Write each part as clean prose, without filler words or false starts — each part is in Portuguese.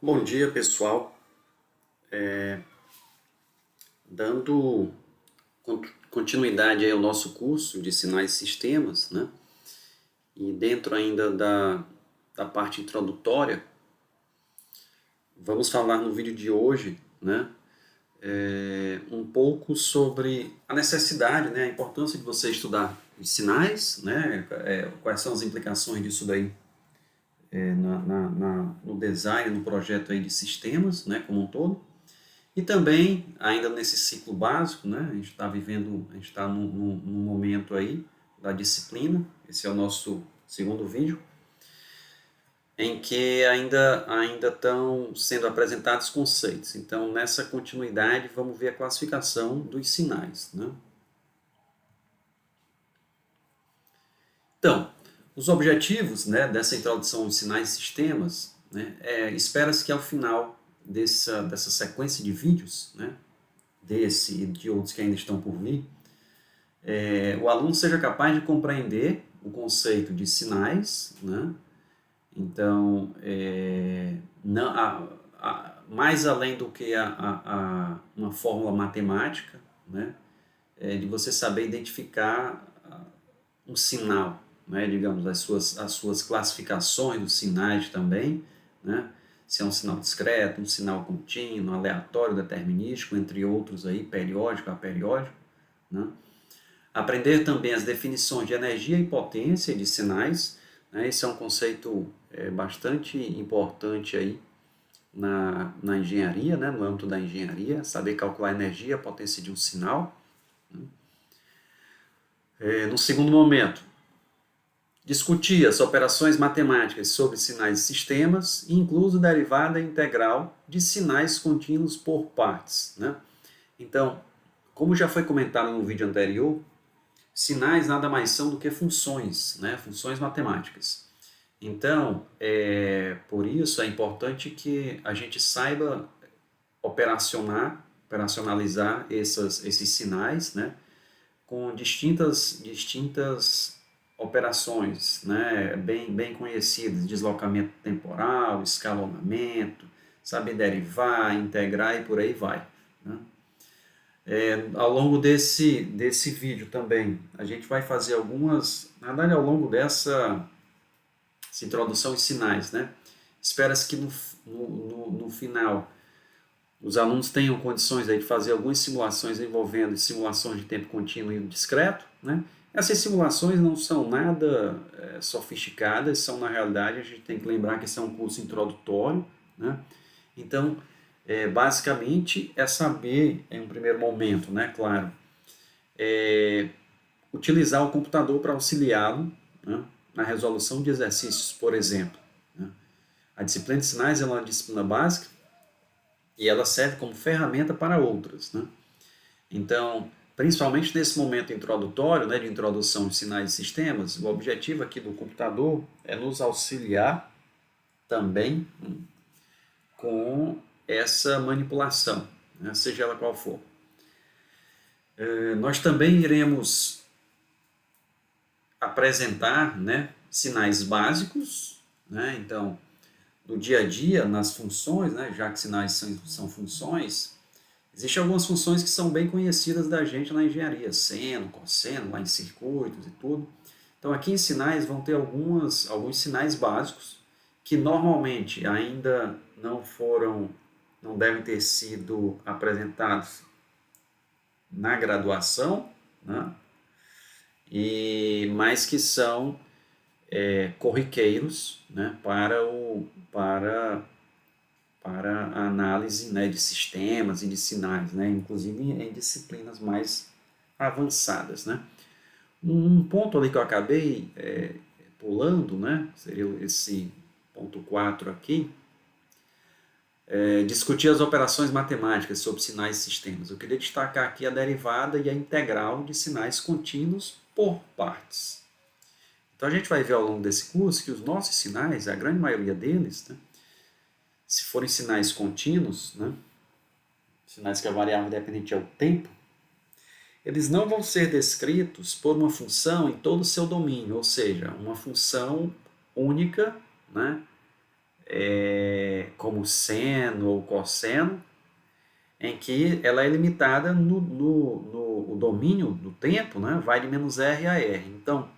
Bom dia, pessoal. Dando continuidade aí ao nosso curso de sinais e sistemas, né? E dentro ainda da parte introdutória, vamos falar no vídeo de hoje, né? Um pouco sobre a necessidade, né? A importância de você estudar os sinais, né? Quais são as implicações disso daí no design, no projeto aí de sistemas, né? Como um todo. E também, ainda nesse ciclo básico, né, a gente está vivendo, a gente está num momento aí da disciplina, esse é o nosso segundo vídeo, em que ainda estão sendo apresentados conceitos. Então, nessa continuidade, vamos ver a classificação dos sinais. Né? Então, os objetivos, né, dessa introdução de sinais e sistemas, né, espera-se que ao final dessa sequência de vídeos, né, desse e de outros que ainda estão por vir, o aluno seja capaz de compreender o conceito de sinais, né? Então, não, mais além do que uma fórmula matemática, né? De você saber identificar um sinal, né? Digamos, as suas classificações dos sinais também, né? Se é um sinal discreto, um sinal contínuo, aleatório, determinístico, entre outros aí, periódico, aperiódico, né? Aprender também as definições de energia e potência de sinais, né? Esse é um conceito bastante importante aí na engenharia, né? No âmbito da engenharia, saber calcular a energia e a potência de um sinal. Né? No segundo momento, discutir as operações matemáticas sobre sinais e sistemas, incluso derivada integral de sinais contínuos por partes. Né? Então, como já foi comentado no vídeo anterior, sinais nada mais são do que funções, né? Funções matemáticas. Então, por isso é importante que a gente saiba operacionalizar esses sinais, né? Com distintas operações, né? Bem conhecidas, deslocamento temporal, escalonamento, saber derivar, integrar e por aí vai. Né? Ao longo desse vídeo também, a gente vai fazer na verdade, ao longo dessa introdução em sinais, né? Espera-se que no final os alunos tenham condições aí de fazer algumas simulações envolvendo simulações de tempo contínuo e discreto, né? Essas simulações não são nada sofisticadas, são na realidade, a gente tem que lembrar que esse é um curso introdutório, né? Então, basicamente é saber, em um primeiro momento, né, claro, utilizar o computador para auxiliá-lo, né, na resolução de exercícios, por exemplo. Né. A disciplina de sinais é uma disciplina básica e ela serve como ferramenta para outras. Né. Então, principalmente nesse momento introdutório, né, de introdução de sinais e sistemas, o objetivo aqui do computador é nos auxiliar também com essa manipulação, né, seja ela qual for. Nós também iremos apresentar, né, sinais básicos, né, então, no dia a dia, nas funções, né, já que sinais são funções, existem algumas funções que são bem conhecidas da gente na engenharia, seno, cosseno, lá em circuitos e tudo. Então, aqui em sinais vão ter alguns sinais básicos que normalmente ainda não devem ter sido apresentados na graduação, né? Mas que são corriqueiros, né, para a análise, né, de sistemas e de sinais, né, inclusive em disciplinas mais avançadas. Né. Um ponto ali que eu acabei pulando, né, seria esse ponto 4 aqui, discutir as operações matemáticas sobre sinais e sistemas. Eu queria destacar aqui a derivada e a integral de sinais contínuos por partes. Então a gente vai ver ao longo desse curso que os nossos sinais, a grande maioria deles, né, se forem sinais contínuos, né, sinais que a variável dependente é o tempo, eles não vão ser descritos por uma função em todo o seu domínio, como como seno ou cosseno, em que ela é limitada no domínio do tempo, né? Vai de menos R a R. Então,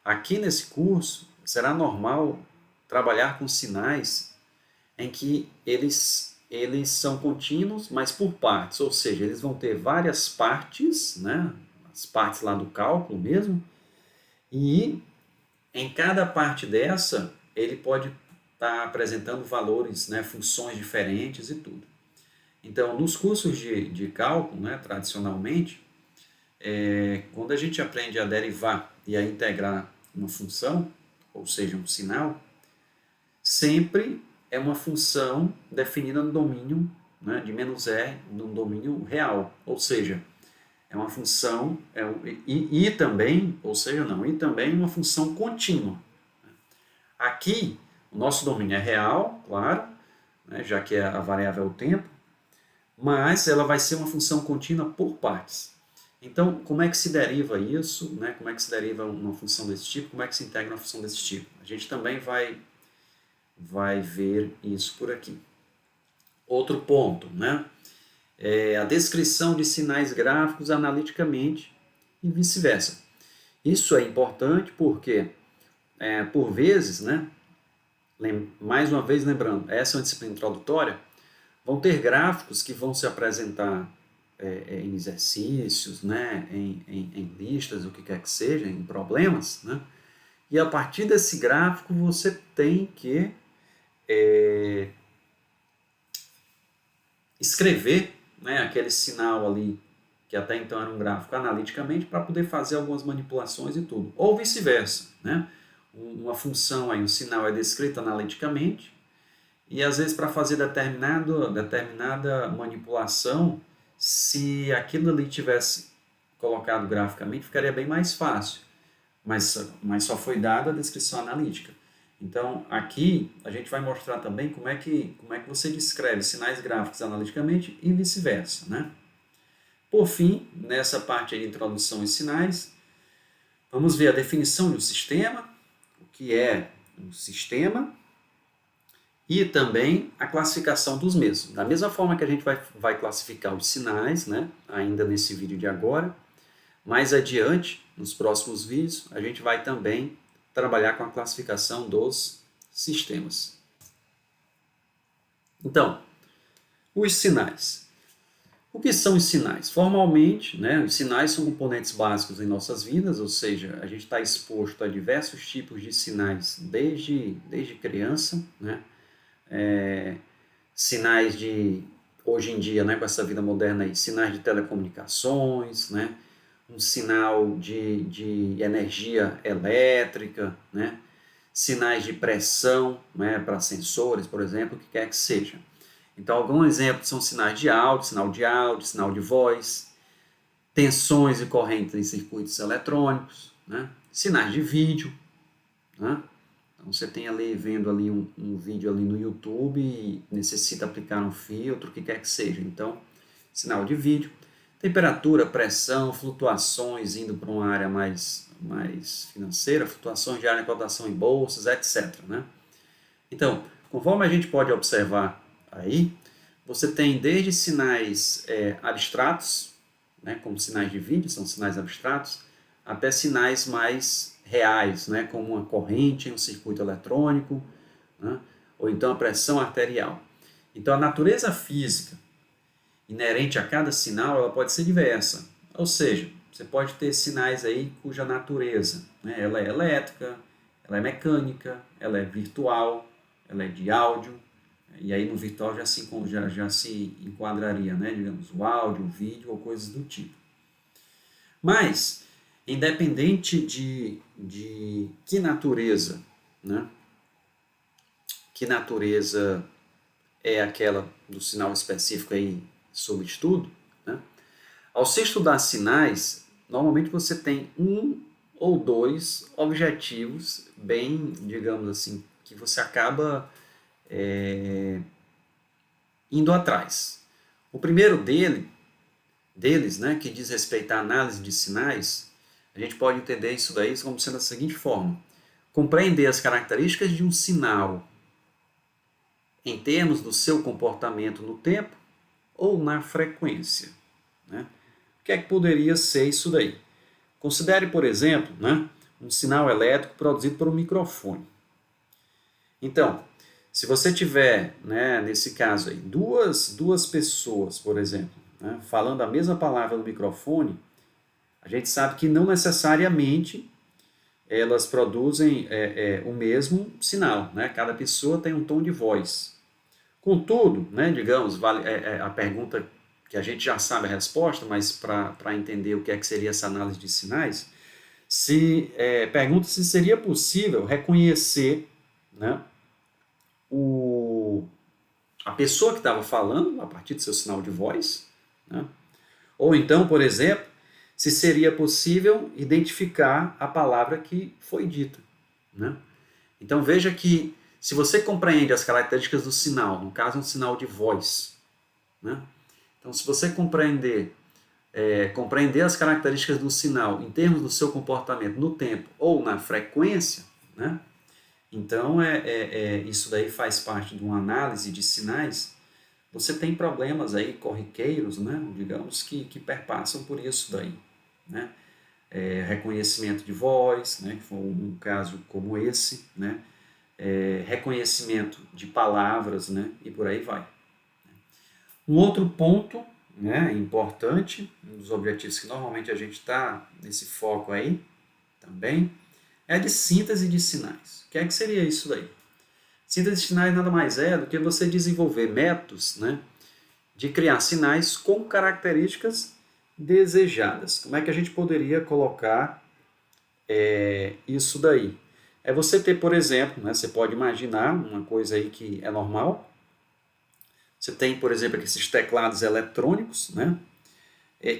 aqui nesse curso, será normal trabalhar com sinais em que eles são contínuos, mas por partes, ou seja, eles vão ter várias partes, né? As partes lá do cálculo mesmo, e em cada parte dessa, ele pode estar apresentando valores, né? Funções diferentes e tudo. Então, nos cursos de cálculo, né, tradicionalmente, quando a gente aprende a derivar e a integrar uma função, ou seja, um sinal, sempre é uma função definida no domínio, né, de menos R, no domínio real. Ou seja, é uma função, e também, ou seja, não, e também uma função contínua. Aqui, o nosso domínio é real, claro, né, já que a variável é o tempo, mas ela vai ser uma função contínua por partes. Então, como é que se deriva isso, né? Como é que se deriva uma função desse tipo, como é que se integra uma função desse tipo? A gente também vai ver isso por aqui. Outro ponto, né? É a descrição de sinais gráficos analiticamente e vice-versa. Isso é importante porque, por vezes, né? Mais uma vez lembrando, essa é uma disciplina introdutória, vão ter gráficos que vão se apresentar em exercícios, né, em listas, o que quer que seja, em problemas, né, e a partir desse gráfico você tem que escrever, né, aquele sinal ali, que até então era um gráfico analiticamente, para poder fazer algumas manipulações e tudo. Ou vice-versa, né, uma função aí, um sinal é descrito analiticamente, e às vezes para fazer determinada manipulação, se aquilo ali tivesse colocado graficamente, ficaria bem mais fácil, mas só foi dada a descrição analítica. Então aqui a gente vai mostrar também como é que você descreve sinais gráficos analiticamente e vice-versa, né? Por fim, nessa parte de introdução e sinais, vamos ver a definição de um sistema, o que é um sistema, e também a classificação dos mesmos. Da mesma forma que a gente vai classificar os sinais, né, ainda nesse vídeo de agora, mais adiante, nos próximos vídeos, a gente vai também trabalhar com a classificação dos sistemas. Então, os sinais. O que são os sinais? Formalmente, né, os sinais são componentes básicos em nossas vidas, ou seja, a gente está exposto a diversos tipos de sinais desde criança, né? Sinais de, hoje em dia, né, com essa vida moderna aí, sinais de telecomunicações, né, um sinal de energia elétrica, né, sinais de pressão, né, para sensores, por exemplo, o que quer que seja. Então, alguns exemplos são sinais de áudio, sinal de voz, tensões e correntes em circuitos eletrônicos, né, sinais de vídeo, né. Então, você tem ali, vendo ali um vídeo ali no YouTube e necessita aplicar um filtro, o que quer que seja. Então, sinal de vídeo. Temperatura, pressão, flutuações indo para uma área mais financeira, flutuações de área de cotação em bolsas, etc. Né? Então, conforme a gente pode observar aí, você tem desde sinais abstratos, né, como sinais de vídeo, são sinais abstratos, até sinais mais reais, né, como uma corrente em um circuito eletrônico, né, ou então a pressão arterial. Então, a natureza física inerente a cada sinal ela pode ser diversa. Ou seja, você pode ter sinais aí cuja natureza, né, ela é elétrica, ela é mecânica, ela é virtual, ela é de áudio, e aí no virtual já se enquadraria, né, digamos, o áudio, o vídeo ou coisas do tipo. Mas, independente de que natureza, né, que natureza é aquela do sinal específico aí sob estudo, né, ao se estudar sinais, normalmente você tem um ou dois objetivos bem, digamos assim, que você acaba indo atrás. O primeiro deles, né, que diz respeito à análise de sinais, a gente pode entender isso daí como sendo da seguinte forma: compreender as características de um sinal em termos do seu comportamento no tempo ou na frequência, né? O que é que poderia ser isso daí? Considere, por exemplo, né, um sinal elétrico produzido por um microfone. Então, se você tiver, né, nesse caso aí, duas pessoas, por exemplo, né, falando a mesma palavra no microfone, a gente sabe que não necessariamente elas produzem o mesmo sinal, né? Cada pessoa tem um tom de voz. Contudo, né, digamos, a pergunta que a gente já sabe a resposta, mas para entender o que é que seria essa análise de sinais, pergunta se seria possível reconhecer, né, a pessoa que estava falando a partir do seu sinal de voz, né? Ou então, por exemplo, se seria possível identificar a palavra que foi dita, né? Então veja que se você compreende as características do sinal, no caso um sinal de voz, né? Então se você compreender as características do sinal em termos do seu comportamento no tempo ou na frequência, né? Então isso daí faz parte de uma análise de sinais. Você tem problemas aí corriqueiros, né? Digamos que perpassam por isso daí, né? Reconhecimento de voz, né? Que foi um caso como esse, né? Reconhecimento de palavras, né? E por aí vai. Um outro ponto, né, importante, um dos objetivos que normalmente a gente está nesse foco aí também, é a de síntese de sinais. O que é que seria isso daí? Síntese de sinais nada mais é do que você desenvolver métodos, né, de criar sinais com características desejadas. Como é que a gente poderia colocar isso daí? É você ter, por exemplo, né, você pode imaginar uma coisa aí que é normal. Você tem, por exemplo, esses teclados eletrônicos, né,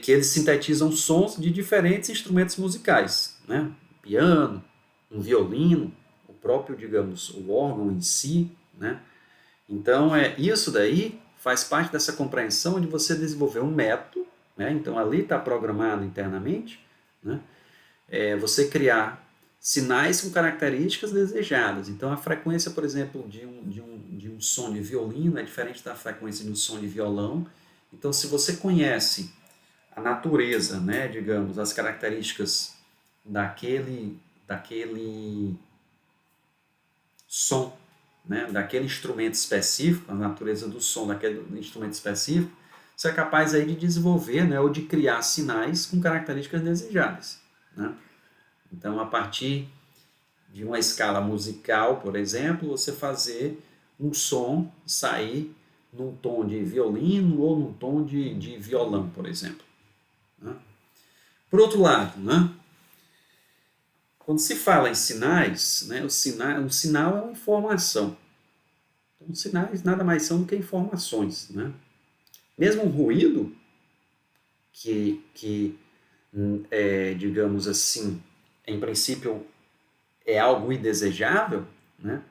que eles sintetizam sons de diferentes instrumentos musicais, né? Piano, um violino, o próprio, digamos, o órgão em si, né? Então, isso daí faz parte dessa compreensão de você desenvolver um método, né? Então, ali está programado internamente, né? Você criar sinais com características desejadas. Então, a frequência, por exemplo, de um som de violino é diferente da frequência de um som de violão. Então, se você conhece a natureza, né, digamos, as características daquele som, né, daquele instrumento específico, a natureza do som daquele instrumento específico, você é capaz aí de desenvolver, né, ou de criar sinais com características desejadas, né? Então, a partir de uma escala musical, por exemplo, você fazer um som sair num tom de violino ou num tom de violão, por exemplo, né? Por outro lado, né, quando se fala em sinais, né, um sinal é uma informação. Então, sinais nada mais são do que informações, né? Mesmo um ruído que digamos assim, em princípio é algo indesejável, né?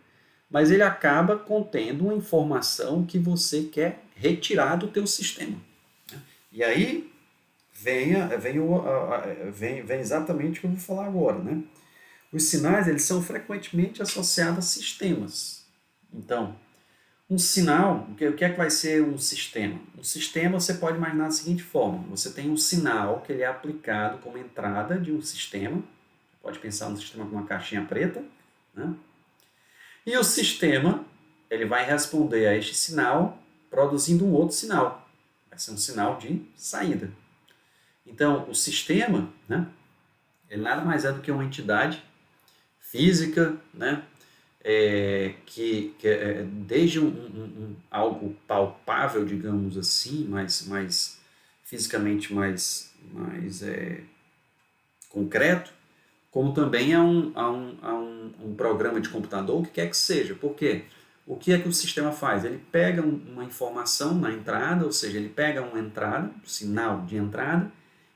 Mas ele acaba contendo uma informação que você quer retirar do teu sistema, né? E aí vem exatamente o que eu vou falar agora, né? Os sinais eles são frequentemente associados a sistemas. Então, um sinal, o que é que vai ser um sistema? Um sistema você pode imaginar da seguinte forma: você tem um sinal que ele é aplicado como entrada de um sistema. Você pode pensar no sistema com uma caixinha preta, né? E o sistema ele vai responder a este sinal produzindo um outro sinal. Vai ser um sinal de saída. Então, o sistema, né, ele nada mais é do que uma entidade física, né, que desde algo palpável, digamos assim, mais fisicamente mais concreto, como também a um programa de computador, o que quer que seja. Por quê? O que é que o sistema faz? Ele pega uma informação na entrada, ou seja, ele pega uma entrada, um sinal de entrada,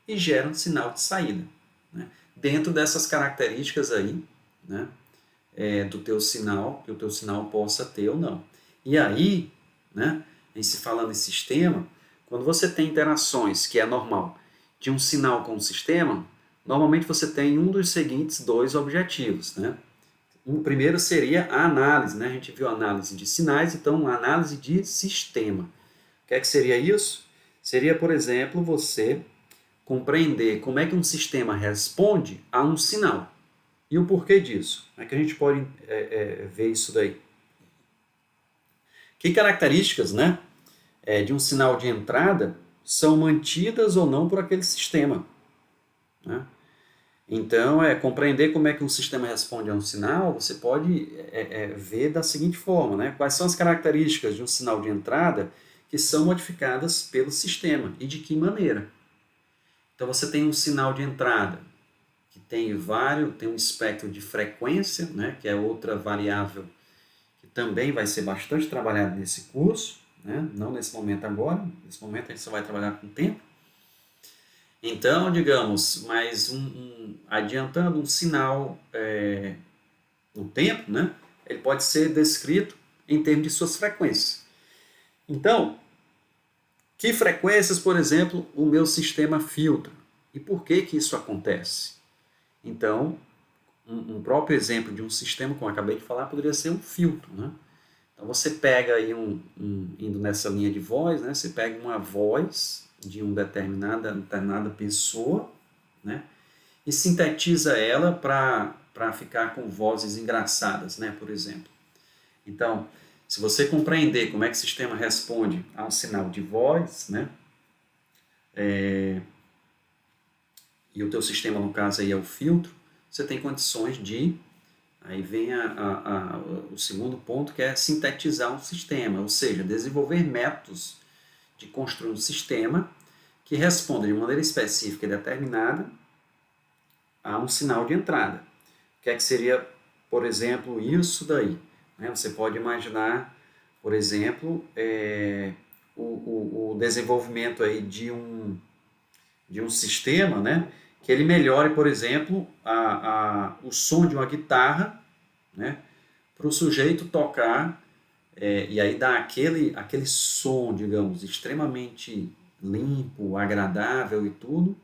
e gera um sinal de saída, né? Dentro dessas características aí, né, do teu sinal, que o teu sinal possa ter ou não. E aí, né, em se falando em sistema, quando você tem interações, que é normal, de um sinal com o sistema, normalmente você tem um dos seguintes dois objetivos, né? O primeiro seria a análise, né? A gente viu a análise de sinais, então a análise de sistema. O que é que seria isso? Seria, por exemplo, você compreender como é que um sistema responde a um sinal. E o porquê disso? Como é que a gente pode ver isso daí? Que características, né, de um sinal de entrada são mantidas ou não por aquele sistema, né? Então, compreender como é que um sistema responde a um sinal, você pode ver da seguinte forma, né? Quais são as características de um sinal de entrada que são modificadas pelo sistema e de que maneira. Então, você tem um sinal de entrada que tem um espectro de frequência, né? Que é outra variável que também vai ser bastante trabalhado nesse curso, né? Não nesse momento agora, nesse momento a gente só vai trabalhar com o tempo. Então, digamos, adiantando um sinal no tempo, né? Ele pode ser descrito em termos de suas frequências. Então, que frequências, por exemplo, o meu sistema filtra? E por que que isso acontece? Então, um próprio exemplo de um sistema, como eu acabei de falar, poderia ser um filtro, né? Então, você pega aí indo nessa linha de voz, né? Você pega uma voz de uma determinada pessoa, né? E sintetiza ela para ficar com vozes engraçadas, né? Por exemplo. Então, se você compreender como é que o sistema responde a um sinal de voz, né? E o teu sistema, no caso, aí é o filtro, você tem condições de... Aí vem o segundo ponto, que é sintetizar um sistema, ou seja, desenvolver métodos de construir um sistema que responda de maneira específica e determinada a um sinal de entrada. O que é que seria, por exemplo, isso daí? Você pode imaginar, por exemplo, o desenvolvimento aí de um sistema, né, que ele melhore, por exemplo, o som de uma guitarra, né, para o sujeito tocar, e aí dá aquele som, digamos, extremamente limpo, agradável e tudo,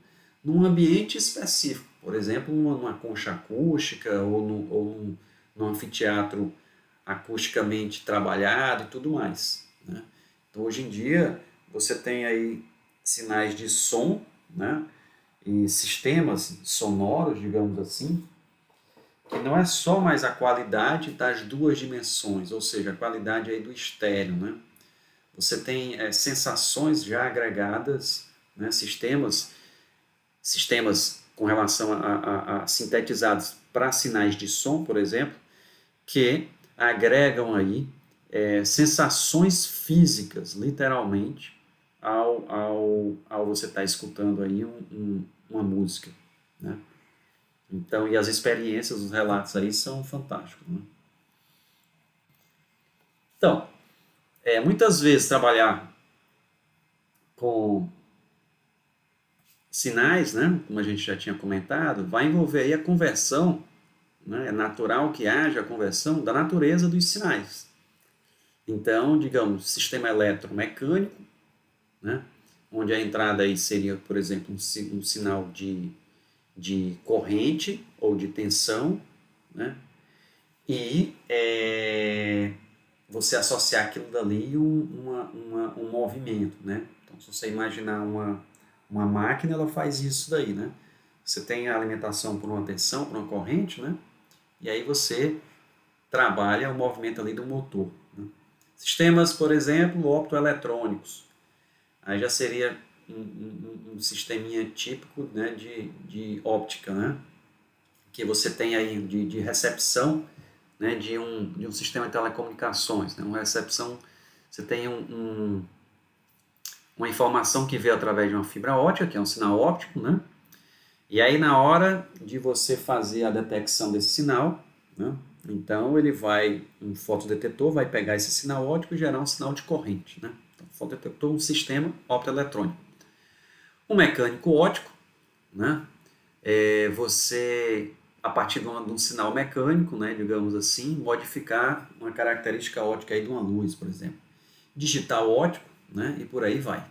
num ambiente específico. Por exemplo, numa concha acústica ou num anfiteatro acusticamente trabalhado e tudo mais, né? Então, hoje em dia, você tem aí sinais de som, né, e sistemas sonoros, digamos assim, que não é só mais a qualidade das duas dimensões, ou seja, a qualidade aí do estéreo, né? Você tem sensações já agregadas, né, sistemas com relação a sintetizados para sinais de som, por exemplo, que agregam aí sensações físicas, literalmente, ao você estar escutando aí uma música, né? Então, e as experiências, os relatos aí são fantásticos, né? Então, muitas vezes trabalhar com sinais, né, como a gente já tinha comentado, vai envolver aí a conversão, né? É natural que haja a conversão da natureza dos sinais. Então, digamos, sistema eletromecânico, né, onde a entrada aí seria, por exemplo, um sinal de corrente ou de tensão, né, e você associar aquilo dali um movimento, né? Então, se você imaginar uma máquina, ela faz isso daí, né? Você tem a alimentação por uma tensão, por uma corrente, né? E aí você trabalha o movimento ali do motor, né? Sistemas, por exemplo, optoeletrônicos. Aí já seria um sisteminha típico, né, de óptica, né? Que você tem aí de recepção, né, de um sistema de telecomunicações, né? Uma recepção, você tem uma informação que veio através de uma fibra óptica, que é um sinal óptico, né? E aí na hora de você fazer a detecção desse sinal, né, então um fotodetetor vai pegar esse sinal óptico e gerar um sinal de corrente, né? Então, fotodetetor é um sistema optoeletrônico. Um mecânico óptico, né? Você, a partir de um sinal mecânico, né, digamos assim, modificar uma característica óptica aí de uma luz, por exemplo. Digital óptico, né, e por aí vai.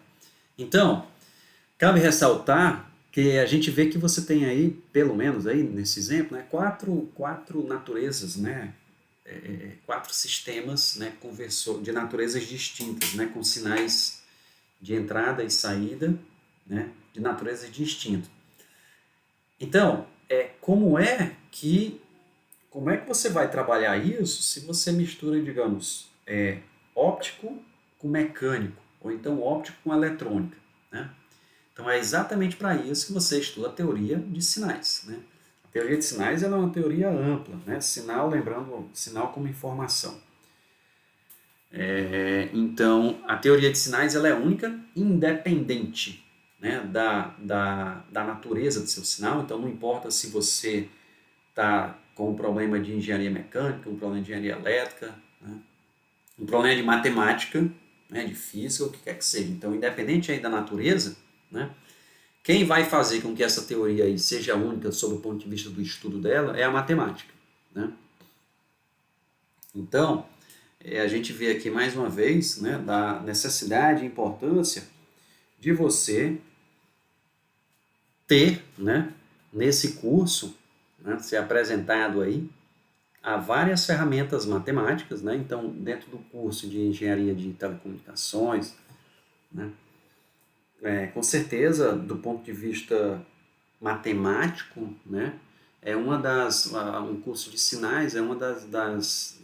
Então, cabe ressaltar que a gente vê que você tem aí, pelo menos aí nesse exemplo, né, quatro naturezas, né, quatro sistemas, né, de naturezas distintas, né, com sinais de entrada e saída, né, de naturezas distintas. Então, como é que você vai trabalhar isso se você mistura, digamos, óptico com mecânico, ou então óptico com eletrônica, né? Então é exatamente para isso que você estuda a teoria de sinais, né? A teoria de sinais ela é uma teoria ampla, né? Sinal, lembrando, sinal como informação. Então, a teoria de sinais ela é única, independente, né, da natureza do seu sinal. Então, não importa se você está com um problema de engenharia mecânica, um problema de engenharia elétrica, né, um problema de matemática, né, de física, o que quer que seja. Então, independente aí da natureza, né, quem vai fazer com que essa teoria aí seja única sob o ponto de vista do estudo dela é a matemática, né? Então, a gente vê aqui mais uma vez, né, da necessidade e importância de você ter, né, nesse curso, né, ser apresentado aí a várias ferramentas matemáticas, né? Então, dentro do curso de engenharia de telecomunicações, né, com certeza, do ponto de vista matemático, né, um curso de sinais é uma das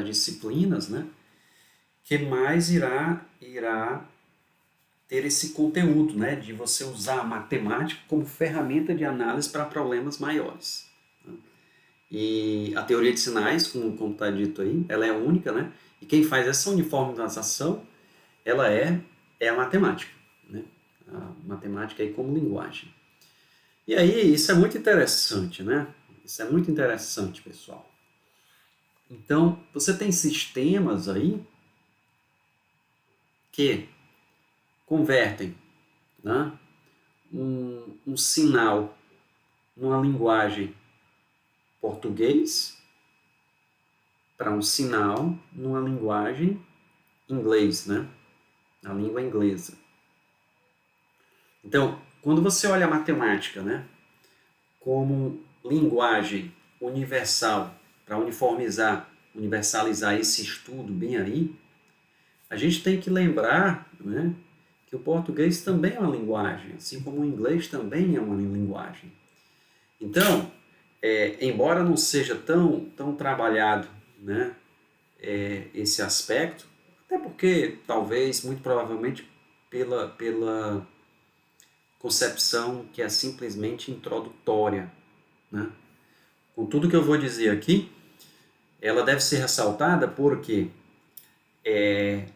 disciplinas, né, que mais irá ter esse conteúdo, né, de você usar a matemática como ferramenta de análise para problemas maiores. Né? E a teoria de sinais, como está dito aí, ela é única, né, e quem faz essa uniformização, ela é a matemática, né, a matemática aí como linguagem. E aí, isso é muito interessante, né? Isso é muito interessante, pessoal. Então, você tem sistemas aí que convertem, né, um sinal numa linguagem português para um sinal numa linguagem inglês, né? Na língua inglesa. Então, quando você olha a matemática, né, como linguagem universal para universalizar esse estudo bem aí, a gente tem que lembrar, né, que o português também é uma linguagem, assim como o inglês também é uma linguagem. Então, embora não seja tão trabalhado, né, esse aspecto, até porque talvez, muito provavelmente, pela concepção que é simplesmente introdutória, né? Com tudo que eu vou dizer aqui, ela deve ser ressaltada porque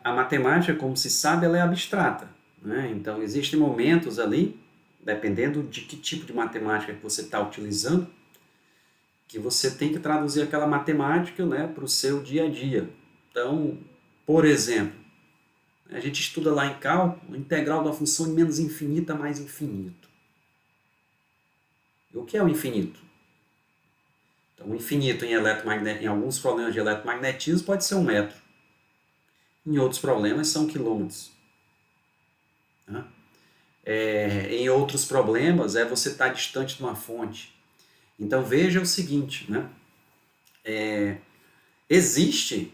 a matemática, como se sabe, ela é abstrata, né? Então, existem momentos ali, dependendo de que tipo de matemática que você está utilizando, que você tem que traduzir aquela matemática, né, para o seu dia a dia. Então, por exemplo, a gente estuda lá em cálculo a integral da função de menos infinita mais infinito. E o que é o infinito? Então, o infinito em alguns problemas de eletromagnetismo pode ser 1 metro. Em outros problemas são quilômetros. Né? Em outros problemas você estar distante de uma fonte. Então veja o seguinte, né? Existe,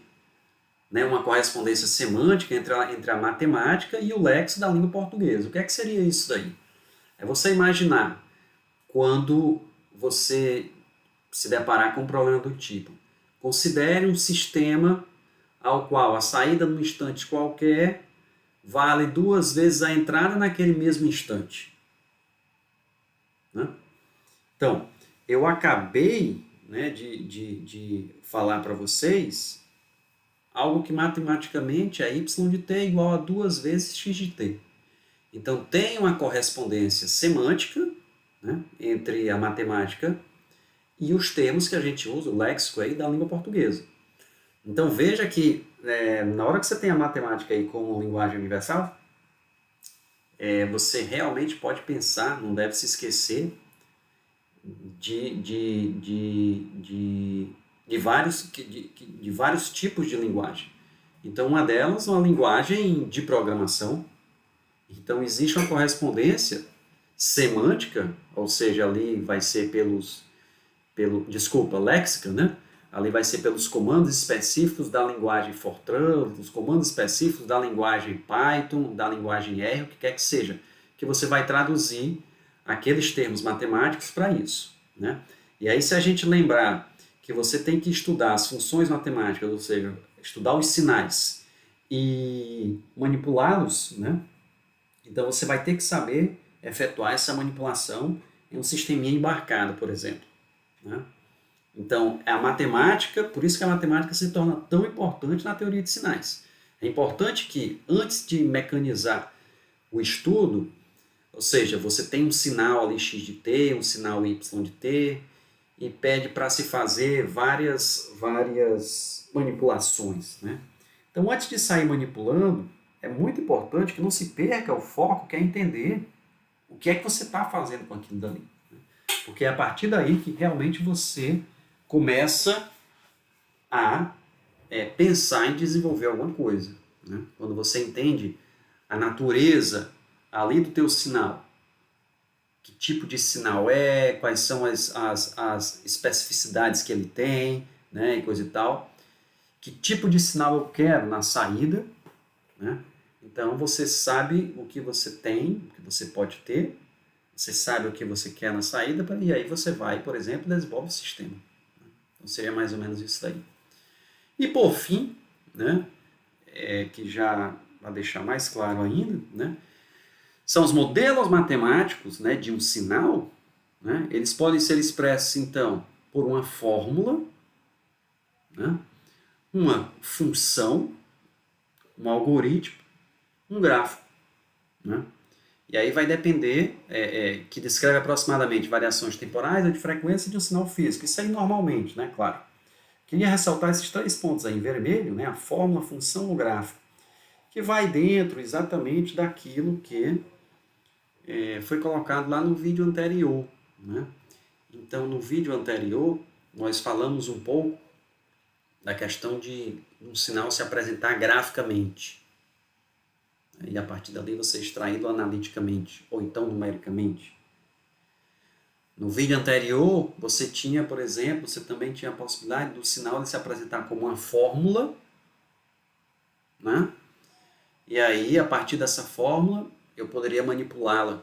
né, uma correspondência semântica entre a matemática e o léxico da língua portuguesa. O que é que seria isso daí? É você imaginar quando você se deparar com um problema do tipo: considere um sistema ao qual a saída num instante qualquer vale 2 vezes a entrada naquele mesmo instante. Né? Então, eu acabei, né, de falar para vocês algo que matematicamente é y de t igual a 2 vezes x de t. Então, tem uma correspondência semântica, né, entre a matemática e os termos que a gente usa, o léxico aí da língua portuguesa. Então, veja que na hora que você tem a matemática aí como linguagem universal, você realmente pode pensar, não deve se esquecer de vários tipos de linguagem. Então, uma delas é uma linguagem de programação. Então, existe uma correspondência semântica, ou seja, ali vai ser léxica, né? Ali vai ser pelos comandos específicos da linguagem Fortran, os comandos específicos da linguagem Python, da linguagem R, o que quer que seja, que você vai traduzir aqueles termos matemáticos para isso, né? E aí, se a gente lembrar que você tem que estudar as funções matemáticas, ou seja, estudar os sinais e manipulá-los, né? Então você vai ter que saber efetuar essa manipulação em um sisteminha embarcado, por exemplo, né? Então, é a matemática, por isso que a matemática se torna tão importante na teoria de sinais. É importante que, antes de mecanizar o estudo, ou seja, você tem um sinal ali x de t, um sinal y de t, e pede para se fazer várias manipulações, né? Então, antes de sair manipulando, é muito importante que não se perca o foco, que é entender o que é que você está fazendo com aquilo dali. Porque é a partir daí que realmente você começa a pensar em desenvolver alguma coisa, né? Quando você entende a natureza ali do teu sinal, que tipo de sinal é, quais são as especificidades que ele tem, né, e coisa e tal, que tipo de sinal eu quero na saída, né? Então você sabe o que você tem, o que você pode ter, você sabe o que você quer na saída, e aí você vai, por exemplo, desenvolve o sistema. Então seria mais ou menos isso daí. E por fim, né, que já vai deixar mais claro ainda, né, são os modelos matemáticos, né, de um sinal, né, eles podem ser expressos, então, por uma fórmula, né, uma função, um algoritmo, um gráfico, né? E aí vai depender, que descreve aproximadamente variações temporais ou de frequência de um sinal físico. Isso aí normalmente, né, claro. Queria ressaltar esses 3 pontos aí em vermelho, né, a fórmula, a função, o gráfico, que vai dentro exatamente daquilo que foi colocado lá no vídeo anterior, né? Então, no vídeo anterior, nós falamos um pouco da questão de um sinal se apresentar graficamente. E a partir dali você extraí-lo analiticamente, ou então numericamente. No vídeo anterior, você tinha, por exemplo, você também tinha a possibilidade do sinal de se apresentar como uma fórmula, né? E aí, a partir dessa fórmula, eu poderia manipulá-la.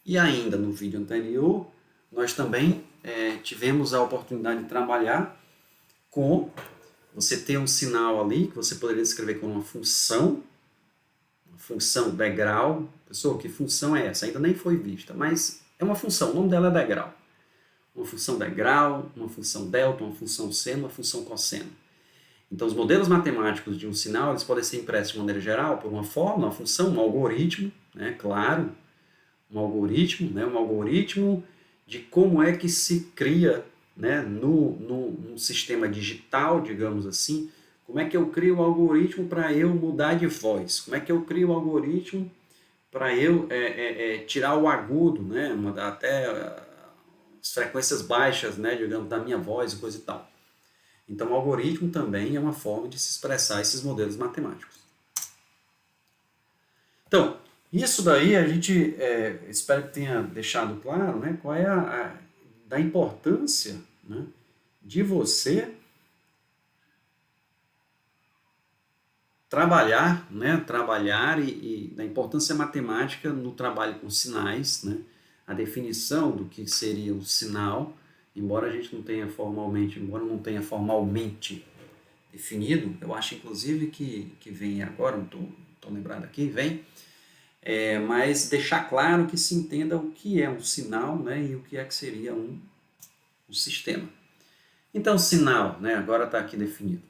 E ainda no vídeo anterior, nós também tivemos a oportunidade de trabalhar com você ter um sinal ali que você poderia escrever como uma função degrau. Pessoal, que função é essa? Ainda nem foi vista, mas é uma função, o nome dela é degrau. Uma função degrau, uma função delta, uma função seno, uma função cosseno. Então, os modelos matemáticos de um sinal eles podem ser impressos de maneira geral por uma fórmula, uma função, um algoritmo, né? Claro, um algoritmo de como é que se cria, né? no sistema digital, digamos assim, como é que eu crio o algoritmo para eu mudar de voz, como é que eu crio o algoritmo para eu tirar o agudo, né? Até as frequências baixas, né? digamos, da minha voz e coisa e tal. Então, o algoritmo também é uma forma de se expressar esses modelos matemáticos. Então, isso daí a gente espero que tenha deixado claro, né, qual é da importância, né, de você trabalhar, né, e da importância matemática no trabalho com sinais, né, a definição do que seria o sinal, embora a gente não tenha formalmente definido, eu acho inclusive que vem agora, não estou lembrado aqui, vem, mas deixar claro que se entenda o que é um sinal, né, e o que é que seria um sistema. Então, sinal, né, agora está aqui definido.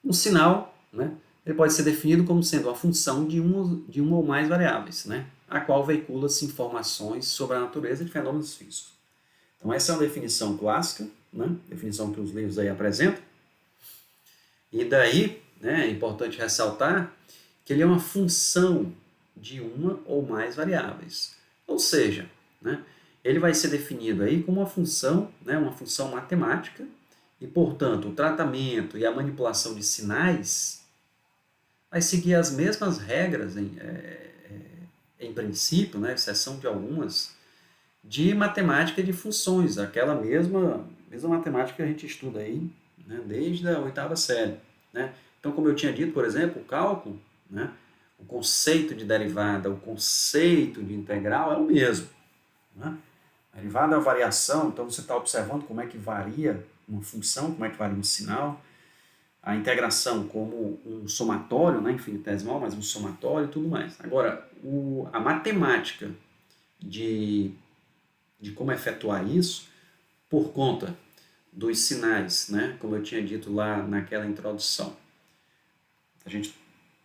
Um sinal, né, ele pode ser definido como sendo a função de uma ou mais variáveis, né, a qual veicula-se informações sobre a natureza de fenômenos físicos. Então, essa é uma definição clássica, né, definição que os livros aí apresentam. E daí, né, é importante ressaltar que ele é uma função de uma ou mais variáveis. Ou seja, né, ele vai ser definido aí como uma função, né, uma função matemática, e, portanto, o tratamento e a manipulação de sinais vai seguir as mesmas regras em em princípio, né, exceção de algumas, de matemática de funções, aquela mesma matemática que a gente estuda aí, né, desde a oitava série. Né? Então, como eu tinha dito, por exemplo, o cálculo, né, o conceito de derivada, o conceito de integral é o mesmo. Né? A derivada é a variação, então você está observando como é que varia uma função, como é que varia um sinal. A integração como um somatório, né, infinitesimal, mas um somatório e tudo mais. Agora, a matemática de como efetuar isso, por conta dos sinais, né, como eu tinha dito lá naquela introdução, a gente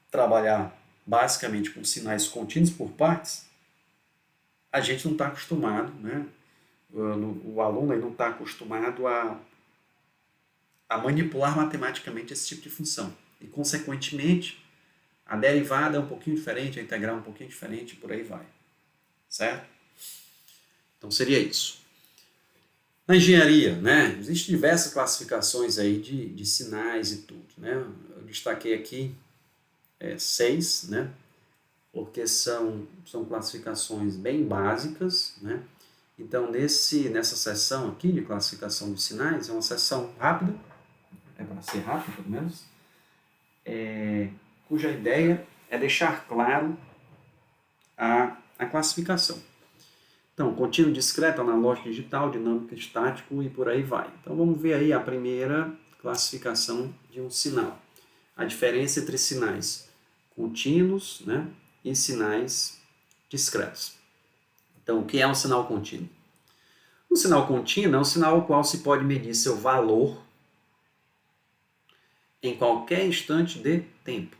trabalhar basicamente com sinais contínuos por partes, a gente não está acostumado, né, o aluno não está acostumado a manipular matematicamente esse tipo de função. E, consequentemente, a derivada é um pouquinho diferente, a integral é um pouquinho diferente, e por aí vai. Certo? Então, seria isso. Na engenharia, né, existem diversas classificações aí de sinais e tudo. Né? Eu destaquei aqui 6, né, porque são classificações bem básicas. Né? Então, nessa seção aqui de classificação de sinais, é uma seção rápida, para ser rápido pelo menos, cuja ideia é deixar claro a classificação. Então, contínuo discreto, analógico digital, dinâmico estático e por aí vai. Então, vamos ver aí a primeira classificação de um sinal. A diferença entre sinais contínuos, né, e sinais discretos. Então, o que é um sinal contínuo? Um sinal contínuo é um sinal ao qual se pode medir seu valor em qualquer instante de tempo.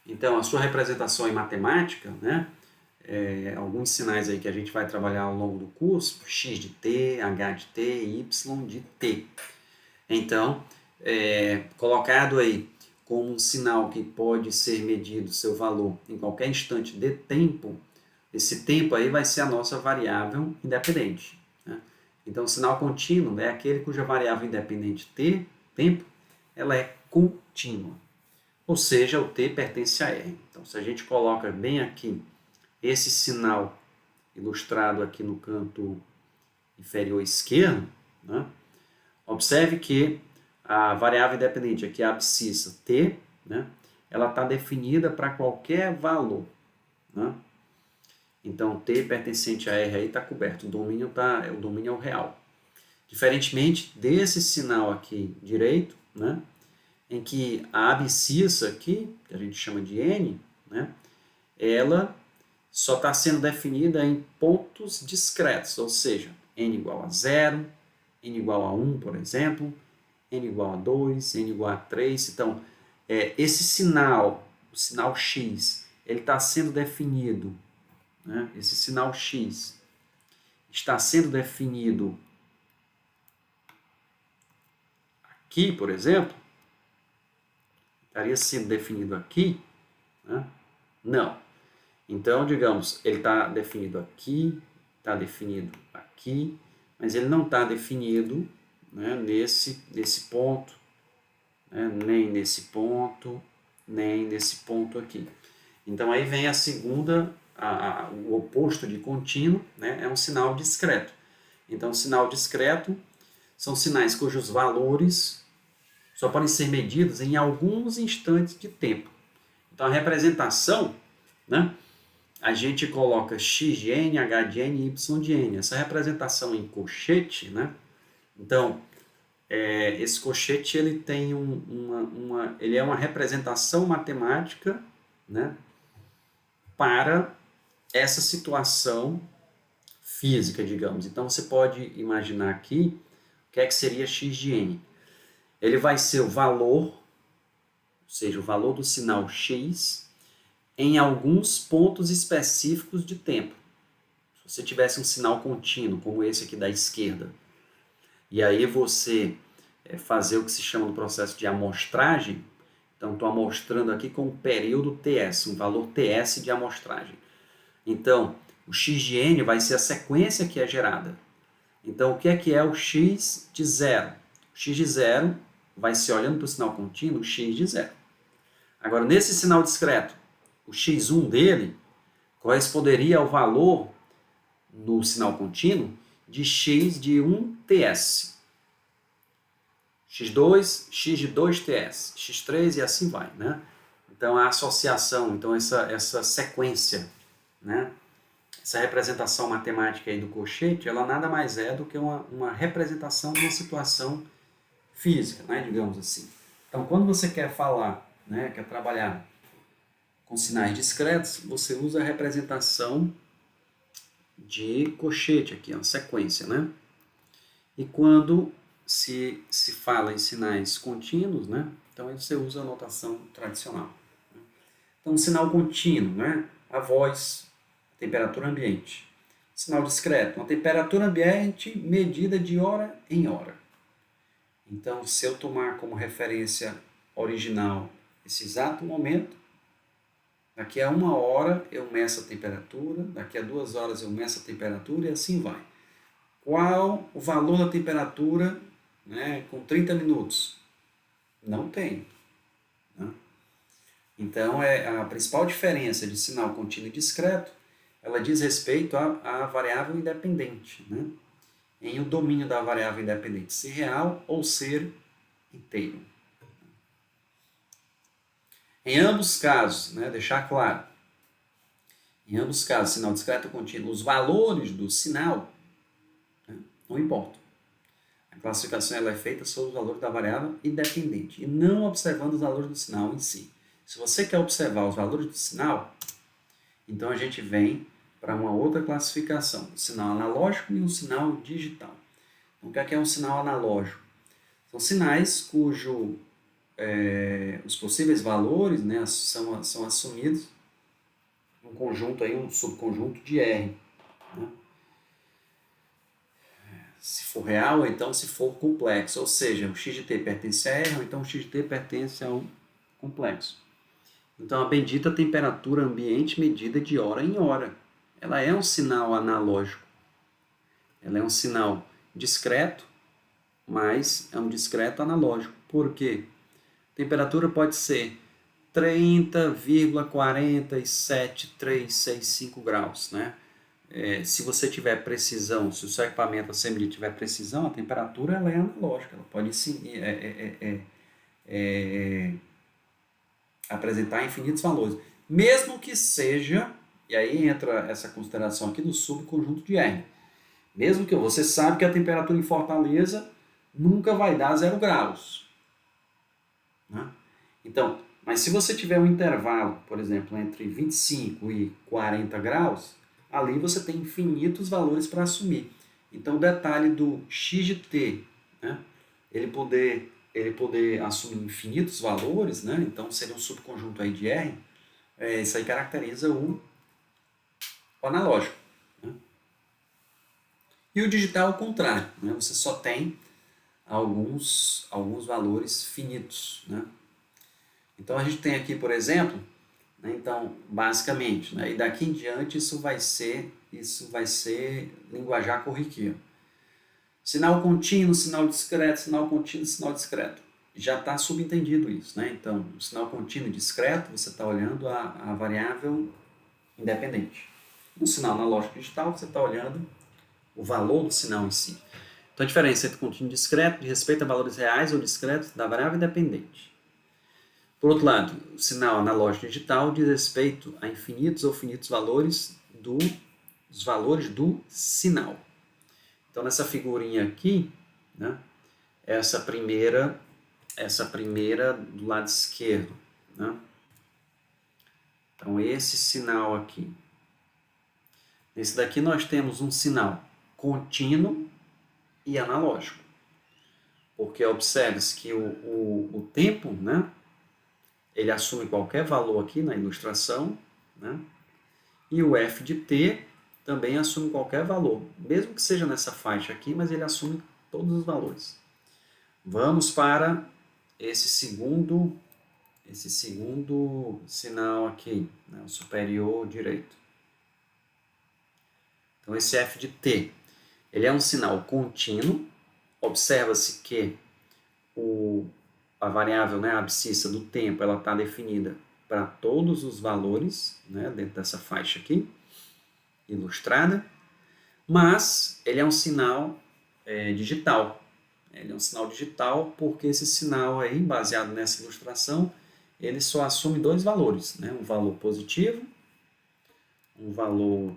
Então, a sua representação em matemática, né, alguns sinais aí que a gente vai trabalhar ao longo do curso, x de t, h de t, y de t. Então, colocado aí como um sinal que pode ser medido seu valor em qualquer instante de tempo, esse tempo aí vai ser a nossa variável independente. Né? Então, o sinal contínuo é aquele cuja variável independente t, tempo, ela é contínua. Ou seja, o t pertence a R. Então, se a gente coloca bem aqui esse sinal ilustrado aqui no canto inferior esquerdo, né, observe que a variável independente, aqui a abscissa t, né, ela está definida para qualquer valor. Né? Então, t pertencente a R aí está coberto, o domínio é o real. Diferentemente desse sinal aqui direito, né, em que a abscissa aqui, que a gente chama de n, né, ela só está sendo definida em pontos discretos, ou seja, n igual a 0, n igual a 1, por exemplo, n igual a 2, n igual a 3. Então, esse sinal, o sinal x, ele está sendo definido, né, esse sinal x está sendo definido aqui, por exemplo, estaria sendo definido aqui, né? Não. Então, digamos, ele está definido aqui, está definido aqui, mas ele não está definido, né, nesse ponto, né, nem nesse ponto, nem nesse ponto aqui. Então, aí vem a segunda, o oposto de contínuo, né, é um sinal discreto. Então, sinal discreto são sinais cujos valores só podem ser medidos em alguns instantes de tempo. Então, a representação, né, a gente coloca x de n, h de n e y de n. Essa representação em colchete, né? Então, esse colchete ele tem ele é uma representação matemática, né, para essa situação física, digamos. Então, você pode imaginar aqui o que seria x de n. Ele vai ser o valor, ou seja, o valor do sinal x em alguns pontos específicos de tempo. Se você tivesse um sinal contínuo, como esse aqui da esquerda, e aí você fazer o que se chama no processo de amostragem, então estou amostrando aqui com um período TS, um valor TS de amostragem. Então, o x de n vai ser a sequência que é gerada. Então, o que é o x de 0? O x de 0 vai ser, olhando para o sinal contínuo, o x de 0. Agora, nesse sinal discreto, o x1 dele corresponderia ao valor no sinal contínuo de x de 1ts, x2, x de 2ts, x3 e assim vai, né? Então, a associação, então essa sequência, né? Essa representação matemática aí do cochete, ela nada mais é do que uma representação de uma situação física, né? Digamos assim. Então, quando você quer falar, né, quer trabalhar com sinais discretos, você usa a representação de cochete aqui, uma sequência, né? E quando se fala em sinais contínuos, né? Então aí você usa a notação tradicional. Então, sinal contínuo, né? A voz, a temperatura ambiente. Sinal discreto, uma temperatura ambiente medida de hora em hora. Então, se eu tomar como referência original esse exato momento, daqui a 1 hora eu meço a temperatura, daqui a 2 horas eu meço a temperatura e assim vai. Qual o valor da temperatura, né, com 30 minutos? Não tem. Né? Então, a principal diferença de sinal contínuo e discreto, ela diz respeito à variável independente, né? Em o domínio da variável independente, ser real ou ser inteiro. Em ambos os casos, né, deixar claro, em ambos os casos, sinal discreto ou contínuo, os valores do sinal, né, não importam. A classificação ela é feita sobre os valores da variável independente e não observando os valores do sinal em si. Se você quer observar os valores do sinal, então a gente vem para uma outra classificação, o sinal analógico e o sinal digital. Então, o que é um sinal analógico? São sinais cujo os possíveis valores, né, são assumidos um conjunto, aí, um subconjunto de R. Né? Se for real, ou então se for complexo, ou seja, o x de t pertence a R, ou então o x de t pertence a um complexo. Então, a bendita temperatura ambiente medida de hora em hora. Ela é um sinal analógico. Ela é um sinal discreto, mas é um discreto analógico. Por quê? A temperatura pode ser 30,47365 graus, né? Se você tiver precisão, se o seu equipamento assembly tiver precisão, a temperatura ela é analógica, ela pode sim, apresentar infinitos valores, mesmo que seja, e aí entra essa consideração aqui do subconjunto de R, mesmo que você sabe que a temperatura em Fortaleza nunca vai dar 0 graus. Né? Então, mas se você tiver um intervalo, por exemplo, entre 25 e 40 graus, ali você tem infinitos valores para assumir. Então, o detalhe do x de t, né, ele poder assumir infinitos valores, né, então seria um subconjunto aí de R, isso aí caracteriza o analógico. Né? E o digital é o contrário, né, você só tem alguns valores finitos. Né? Então, a gente tem aqui, por exemplo, né, então, basicamente, né, e daqui em diante isso vai ser linguajar corriqueiro. Sinal contínuo, sinal discreto, sinal contínuo, sinal discreto. Já está subentendido isso. Né? Então, o sinal contínuo e discreto, você está olhando a variável independente. No sinal analógico digital, você está olhando o valor do sinal em si. Então, a diferença entre contínuo e discreto, de respeito a valores reais ou discretos da variável independente. Por outro lado, o sinal analógico digital diz respeito a infinitos ou finitos valores dos valores do sinal. Então, nessa figurinha aqui, né, essa primeira do lado esquerdo. Né? Então, esse sinal aqui. Nesse daqui nós temos um sinal contínuo e analógico. Porque observe-se que o tempo, né, ele assume qualquer valor aqui na ilustração, né? E o f de t também assume qualquer valor, mesmo que seja nessa faixa aqui, mas ele assume todos os valores. Vamos para esse segundo sinal aqui, né? O superior direito. Então, esse f de t, ele é um sinal contínuo. Observa-se que a variável, né, a abscissa do tempo, ela está definida para todos os valores, né, dentro dessa faixa aqui, ilustrada, mas ele é um sinal digital. Ele é um sinal digital porque esse sinal aí, baseado nessa ilustração, ele só assume dois valores, né? Um valor positivo, um valor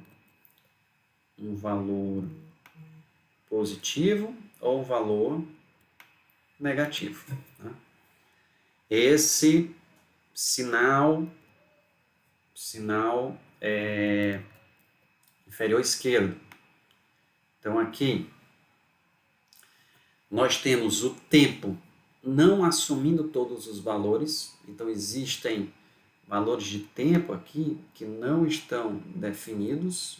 positivo ou um valor negativo. Tá? Esse sinal inferior esquerdo. Então aqui nós temos o tempo não assumindo todos os valores, então existem valores de tempo aqui que não estão definidos,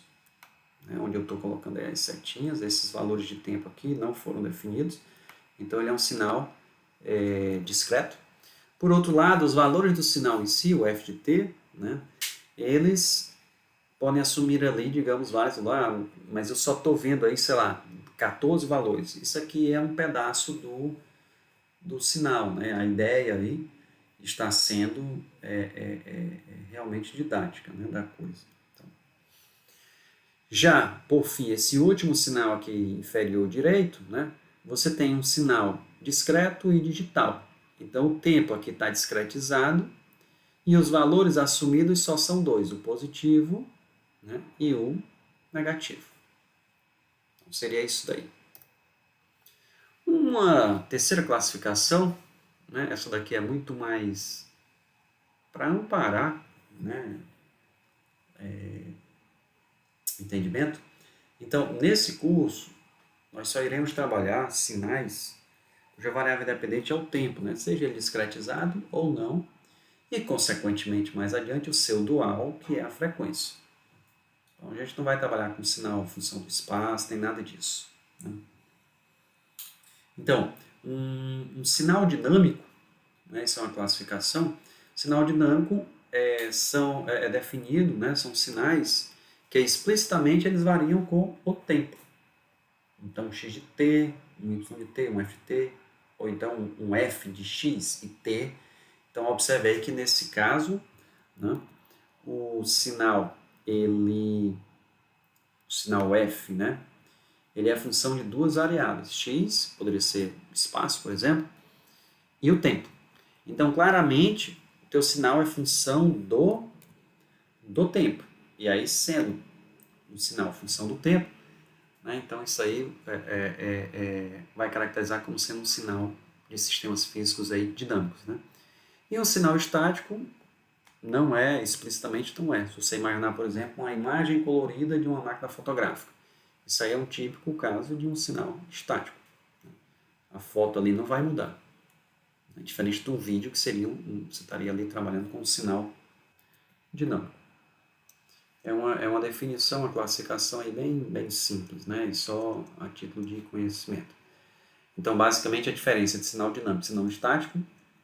né, onde eu estou colocando aí as setinhas, esses valores de tempo aqui não foram definidos, então ele é um sinal discreto. Por outro lado, os valores do sinal em si, o f de t, né, eles podem assumir ali, digamos, vários, mas eu só estou vendo aí, sei lá, 14 valores. Isso aqui é um pedaço do sinal, né? A ideia aí está sendo realmente didática, né, da coisa. Então, já, por fim, esse último sinal aqui inferior direito, né, você tem um sinal discreto e digital. Então, o tempo aqui está discretizado e os valores assumidos só são dois, o positivo, né, e o negativo. Então, seria isso daí. Uma terceira classificação, né, essa daqui é muito mais para amparar, né, entendimento. Então, nesse curso, nós só iremos trabalhar sinais cuja variável dependente é o tempo, né, seja ele discretizado ou não, e, consequentemente, mais adiante, o seu dual, que é a frequência. Então, a gente não vai trabalhar com sinal, função do espaço, nem nada disso. Né? Então, um sinal dinâmico, né, isso é uma classificação, sinal dinâmico é definido, né, são sinais que explicitamente eles variam com o tempo. Então, x de t, um y de t, um f de t, ou então um f de x e t. Então, observe aí que nesse caso, né, o sinal f, né, ele é a função de duas variáveis, x, poderia ser espaço, por exemplo, e o tempo. Então, claramente, o teu sinal é função do tempo. E aí, sendo o sinal função do tempo, né, então isso aí vai caracterizar como sendo um sinal de sistemas físicos aí dinâmicos. Né? E um sinal estático não é explicitamente, não é. Se você imaginar, por exemplo, uma imagem colorida de uma máquina fotográfica, isso aí é um típico caso de um sinal estático. A foto ali não vai mudar. É diferente do vídeo, que seria você estaria ali trabalhando com um sinal dinâmico. É uma definição, uma classificação aí bem simples, né? E só a título de conhecimento. Então, basicamente, a diferença de sinal dinâmico e sinal estático,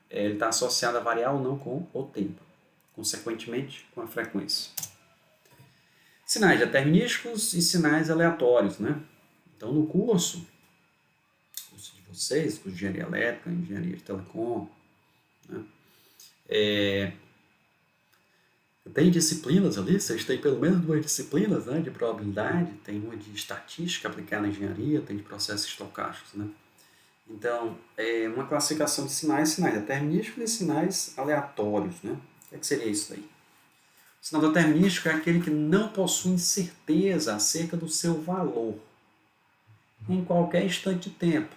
ele está associado a variar ou não com o tempo, consequentemente com a frequência. Sinais determinísticos e sinais aleatórios, né? Então, no curso de vocês, curso de engenharia elétrica, engenharia de telecom, né? Tem disciplinas ali, vocês têm pelo menos duas disciplinas, né, de probabilidade, tem uma de estatística aplicada na engenharia, tem de processos estocásticos, né? Então, uma classificação de sinais determinísticos e sinais aleatórios, né? O que seria isso daí? O sinal determinístico é aquele que não possui certeza acerca do seu valor em qualquer instante de tempo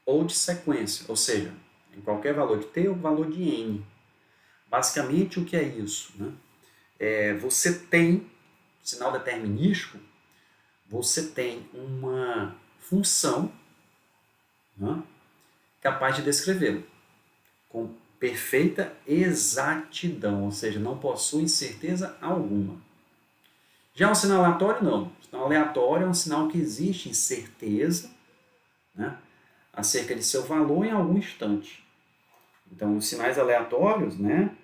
ou de sequência, ou seja, em qualquer valor de t ou valor de n. Basicamente, o que é isso? Né? Você tem, sinal determinístico, você tem uma função, né, capaz de descrevê-lo com perfeita exatidão, ou seja, não possui certeza alguma. Já um sinal aleatório, não. O sinal aleatório é um sinal que existe incerteza, né, acerca de seu valor em algum instante. Então, os sinais aleatórios, né,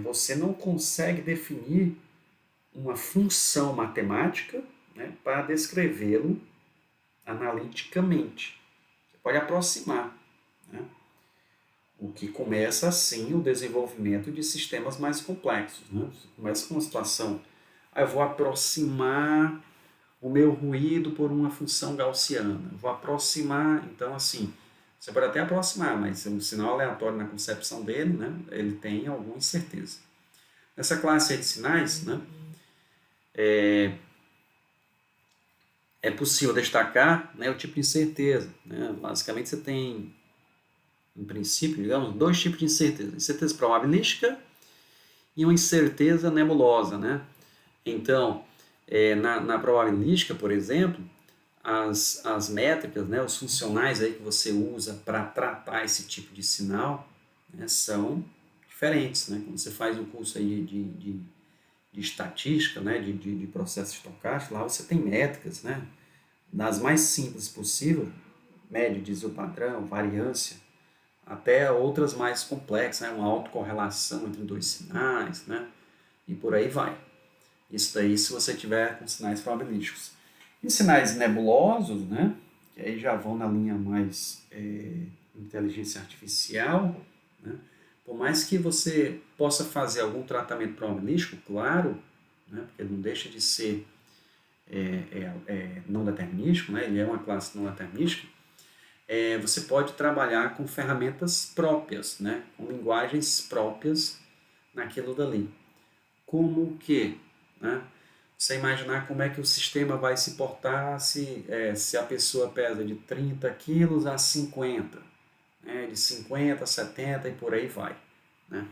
você não consegue definir uma função matemática, né, para descrevê-lo analiticamente. Você pode aproximar. Né? O que começa, assim, o desenvolvimento de sistemas mais complexos. Né? Você começa com uma situação, eu vou aproximar o meu ruído por uma função gaussiana. Vou aproximar, então, assim, você pode até aproximar, mas um sinal aleatório na concepção dele, né? Ele tem alguma incerteza. Nessa classe de sinais, né? É possível destacar, né, o tipo de incerteza. Né? Basicamente, você tem, em princípio, digamos, dois tipos de incerteza. Incerteza probabilística e uma incerteza nebulosa. Né? Então, na probabilística, por exemplo, as métricas, né, os funcionais aí que você usa para tratar esse tipo de sinal, né, são diferentes. Né? Quando você faz um curso aí de estatística, né, de processos estocásticos, lá você tem métricas, né, das mais simples possível, médio, desvio padrão, variância, até outras mais complexas, né, uma autocorrelação entre dois sinais, né, e por aí vai. Isso daí se você tiver com sinais probabilísticos. E sinais nebulosos, né, que aí já vão na linha mais inteligência artificial, né, por mais que você possa fazer algum tratamento probabilístico, claro, né, porque não deixa de ser não determinístico, né, ele é uma classe não determinística, você pode trabalhar com ferramentas próprias, né, com linguagens próprias naquilo dali. Como que? Né? Você imaginar como é que o sistema vai se portar se a pessoa pesa de 30 quilos a 50, né, de 50 a 70 e por aí vai. Né?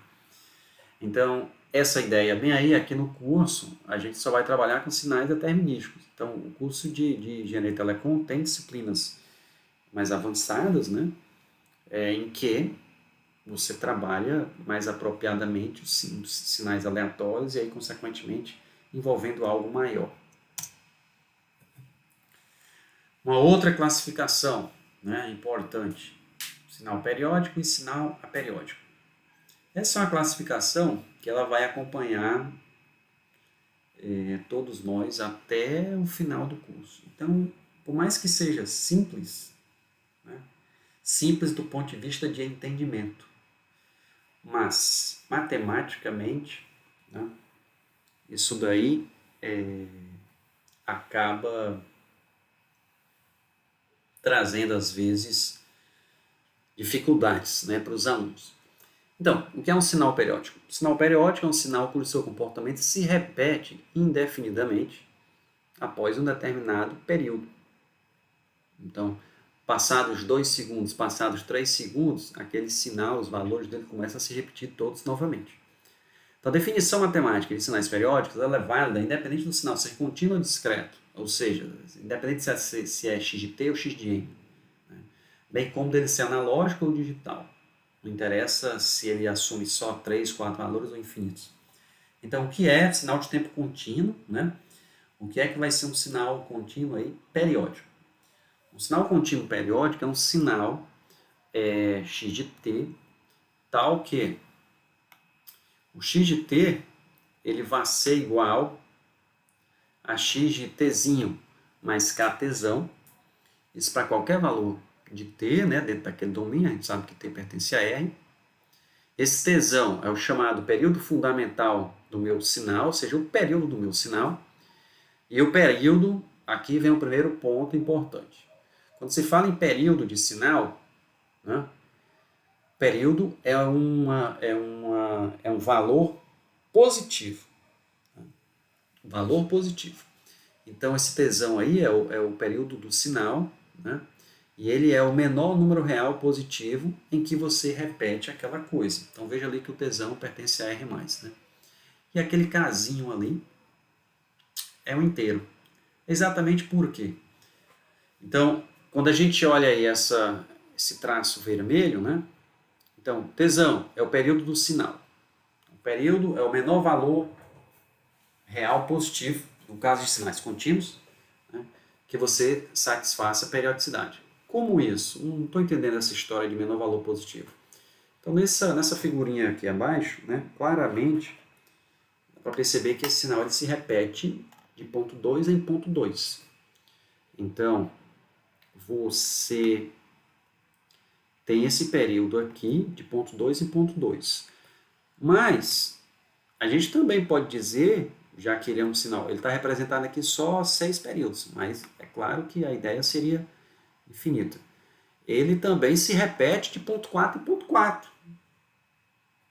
Então, essa ideia bem aí, aqui no curso, a gente só vai trabalhar com sinais determinísticos. Então, o curso de Engenharia Telecom tem disciplinas mais avançadas, né, em que você trabalha mais apropriadamente os sinais aleatórios e aí, consequentemente, envolvendo algo maior. Uma outra classificação, né, importante, sinal periódico e sinal aperiódico. Essa é uma classificação que ela vai acompanhar todos nós até o final do curso. Então, por mais que seja simples, né, simples do ponto de vista de entendimento, mas matematicamente, né, isso daí acaba trazendo às vezes dificuldades, né, para os alunos. Então, o que é um sinal periódico? O sinal periódico é um sinal cujo seu comportamento se repete indefinidamente após um determinado período. Então, passados 2 segundos, passados 3 segundos, aquele sinal, os valores dele começam a se repetir todos novamente. Então, a definição matemática de sinais periódicos ela é válida independente do sinal ser contínuo ou discreto, ou seja, independente se é x de t ou x de n, né? Bem como dele ser analógico ou digital. Não interessa se ele assume só 3, 4 valores ou infinitos. Então, o que é sinal de tempo contínuo? Né? O que é que vai ser um sinal contínuo aí? Periódico. Um sinal contínuo periódico é um sinal x de t, tal que o x de t ele vai ser igual a x de tzinho mais ktzão, isso para qualquer valor de t, né, dentro daquele domínio, a gente sabe que t pertence a R. Esse tzão é o chamado período fundamental do meu sinal, ou seja, o período do meu sinal. E o período, aqui vem o primeiro ponto importante. Quando se fala em período de sinal, né, período é um valor positivo. Valor positivo. Então, esse tzão aí é o período do sinal, né? E ele é o menor número real positivo em que você repete aquela coisa. Então, veja ali que o tzão pertence a R+. Né? E aquele casinho ali é um inteiro. Exatamente por quê? Então, quando a gente olha aí esse traço vermelho, né? Então, tzão é o período do sinal. O período é o menor valor real positivo, no caso de sinais contínuos, né, que você satisfaça a periodicidade. Como isso? Não estou entendendo essa história de menor valor positivo. Então, nessa figurinha aqui abaixo, né, claramente, dá para perceber que esse sinal ele se repete de ponto 2 em ponto 2. Então, você tem esse período aqui de ponto 2 e ponto 2. Mas a gente também pode dizer, já que ele é um sinal, ele está representado aqui só 6 períodos, mas é claro que a ideia seria infinita. Ele também se repete de ponto 4 em ponto 4.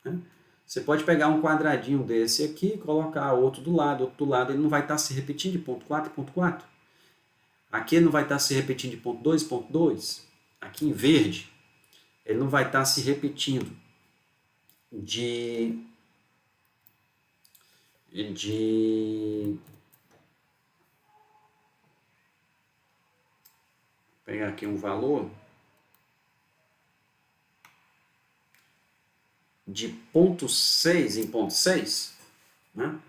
Né? Você pode pegar um quadradinho desse aqui, colocar outro do lado, ele não vai estar se repetindo de ponto 4 em ponto 4. Aqui ele não vai estar se repetindo de ponto 2 em ponto 2. Aqui em verde, ele não vai estar se repetindo de pegar aqui um valor de ponto 6 em ponto 6, né?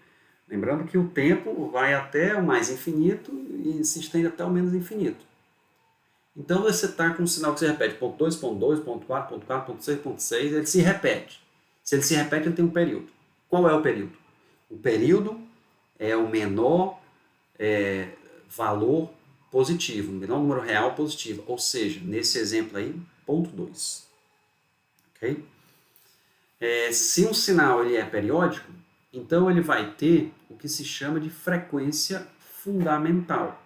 Lembrando que o tempo vai até o mais infinito e se estende até o menos infinito. Então você está com um sinal que se repete, ponto 2, ponto 2, ponto 4, ponto 4, ponto 6, ponto 6, ele se repete. Se ele se repete, ele tem um período. Qual é o período? O período é o menor valor positivo, o menor número real positivo, ou seja, nesse exemplo aí, ponto 2. Ok? Se um sinal ele é periódico, então ele vai ter o que se chama de frequência fundamental.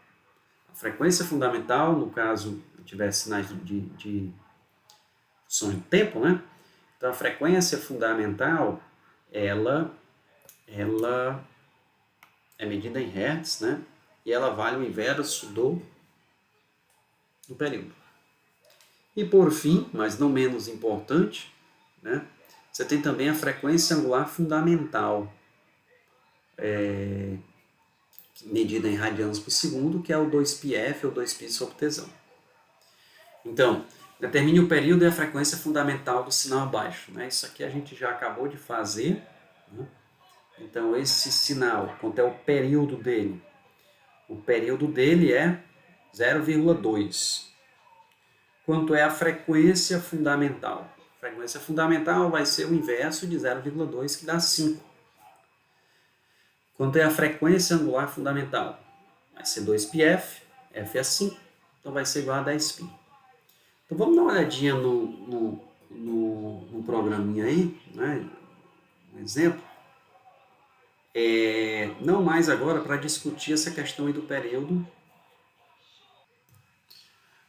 A frequência fundamental, no caso, tiver sinais de funções de tempo, né? Então, a frequência fundamental, ela é medida em hertz, né? E ela vale o inverso do período. E por fim, mas não menos importante, né? Você tem também a frequência angular fundamental, medida em radianos por segundo, que é o 2πf ou 2π sobre tesão. Então, determine o período e a frequência fundamental do sinal abaixo. Né? Isso aqui a gente já acabou de fazer. Né? Então, esse sinal, quanto é o período dele? O período dele é 0,2. Quanto é a frequência fundamental? A frequência fundamental vai ser o inverso de 0,2, que dá 5. Quanto é a frequência angular fundamental? Vai ser 2πf, f é 5, então vai ser igual a 10π. Então vamos dar uma olhadinha no programinha aí, né? Um exemplo. Não mais agora para discutir essa questão aí do período,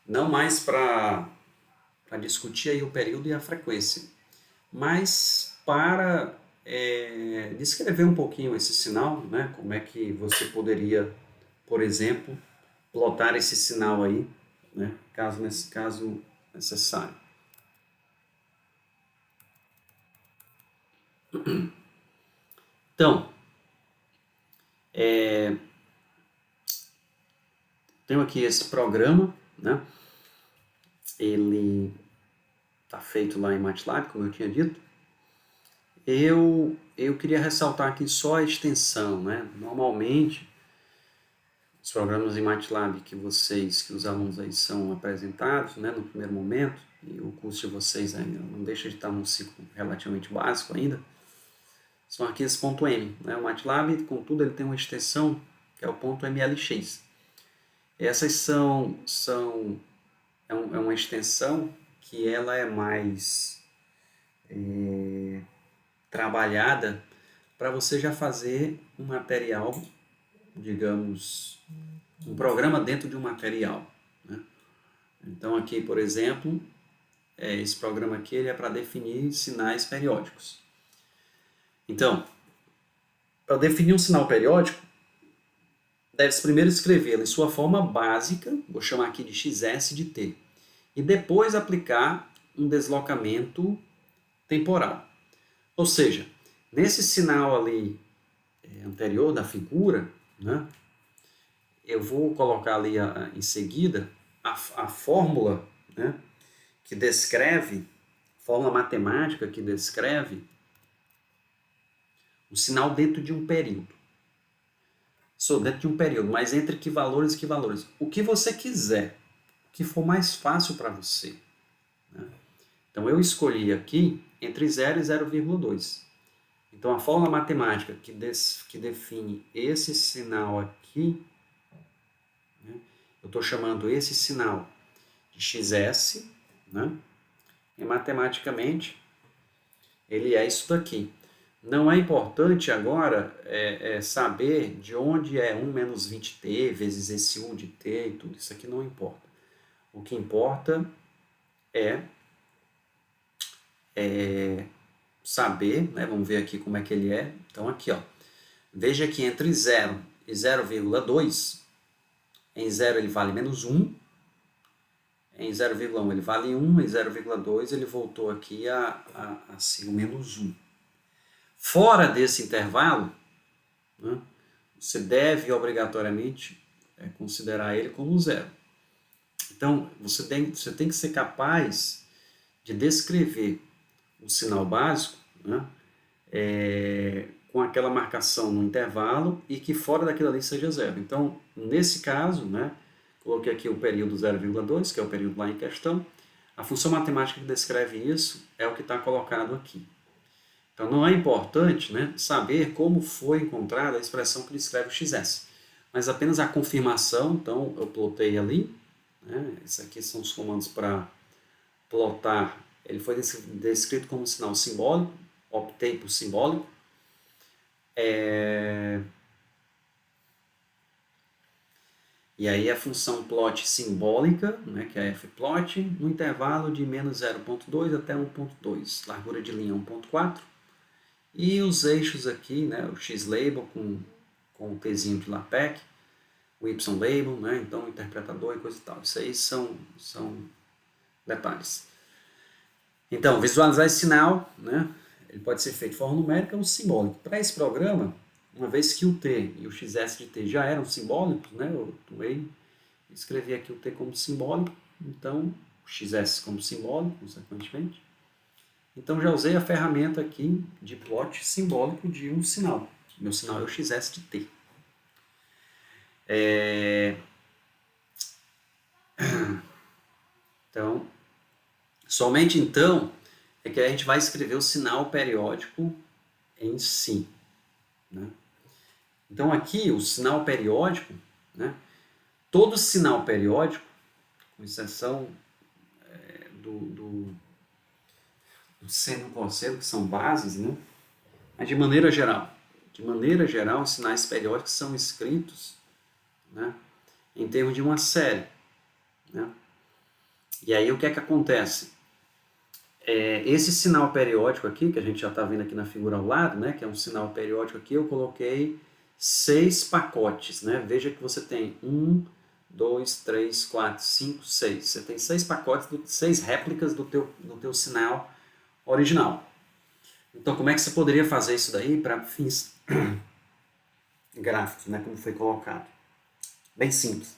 não mais para discutir aí o período e a frequência, mas para descrever um pouquinho esse sinal, né? Como é que você poderia, por exemplo, plotar esse sinal aí, né? Caso necessário. Então, tenho aqui esse programa, né? Ele está feito lá em MATLAB, como eu tinha dito. Eu queria ressaltar aqui só a extensão, né? Normalmente, os programas em MATLAB que os alunos aí são apresentados, né, no primeiro momento, e o curso de vocês ainda não deixa de estar num ciclo relativamente básico ainda, são aqui esse ponto M. Né? O MATLAB, contudo, ele tem uma extensão que é o ponto MLX. Essas é uma extensão que ela é mais trabalhada para você já fazer um material, digamos, um programa dentro de um material. Né? Então aqui, por exemplo, esse programa aqui ele é para definir sinais periódicos. Então, para definir um sinal periódico, deve-se primeiro escrevê-lo em sua forma básica, vou chamar aqui de XS de T, e depois aplicar um deslocamento temporal. Ou seja, nesse sinal ali anterior da figura, né, eu vou colocar ali em seguida a fórmula, né, que descreve, fórmula matemática que descreve o sinal dentro de um período. Sou dentro de um período, mas entre que valores e que valores. O que você quiser, o que for mais fácil para você. Né? Então eu escolhi aqui entre 0 e 0,2. Então a fórmula matemática que define esse sinal aqui, né, eu estou chamando esse sinal de XS, né? E matematicamente, ele é isso daqui. Não é importante agora saber de onde é 1 menos 20t vezes esse 1 de t e tudo. Isso aqui não importa. O que importa é saber, né? Vamos ver aqui como é que ele é. Então aqui, ó, veja que entre 0 e 0,2, em 0 ele vale menos 1, em 0,1 ele vale 1, em 0,2 ele voltou aqui a ser o menos 1. Fora desse intervalo, né, você deve obrigatoriamente considerar ele como zero. Então, você tem que ser capaz de descrever o sinal básico, né, com aquela marcação no intervalo e que fora daquilo ali seja zero. Então, nesse caso, né, coloquei aqui o período 0,2, que é o período lá em questão. A função matemática que descreve isso é o que está colocado aqui. Então, não é importante, né, saber como foi encontrada a expressão que descreve o xs, mas apenas a confirmação. Então, eu plotei ali, né, esses aqui são os comandos para plotar. Ele foi descrito como um sinal simbólico, optei por simbólico. E aí a função plot simbólica, né, que é fplot, no intervalo de menos 0,2 até 1,2, largura de linha 1,4. E os eixos aqui, né, o x-label com o tzinho de LaPeC, o y-label, né, então o interpretador e coisa e tal. Isso aí são detalhes. Então, visualizar esse sinal, né, ele pode ser feito de forma numérica ou simbólica. Para esse programa, uma vez que o t e o xs de t já eram simbólicos, né, eu escrevi aqui o t como simbólico, então o xs como simbólico, consequentemente. Então já usei a ferramenta aqui de plot simbólico de um sinal. Meu sinal é o xs de t. Então, somente então é que a gente vai escrever o sinal periódico em si, né? Então aqui o sinal periódico, né? Todo sinal periódico, com exceção do seno e cosseno, que são bases, né? Mas de maneira geral, os sinais periódicos são escritos, né, em termos de uma série, né? E aí o que é que acontece? Esse sinal periódico aqui, que a gente já está vendo aqui na figura ao lado, né, que é um sinal periódico aqui, eu coloquei 6 pacotes, né? Veja que você tem 1, 2, 3, 4, 5, 6. Você tem 6 pacotes, 6 réplicas do teu sinal original. Então, como é que você poderia fazer isso daí para fins gráficos, né, como foi colocado? Bem simples.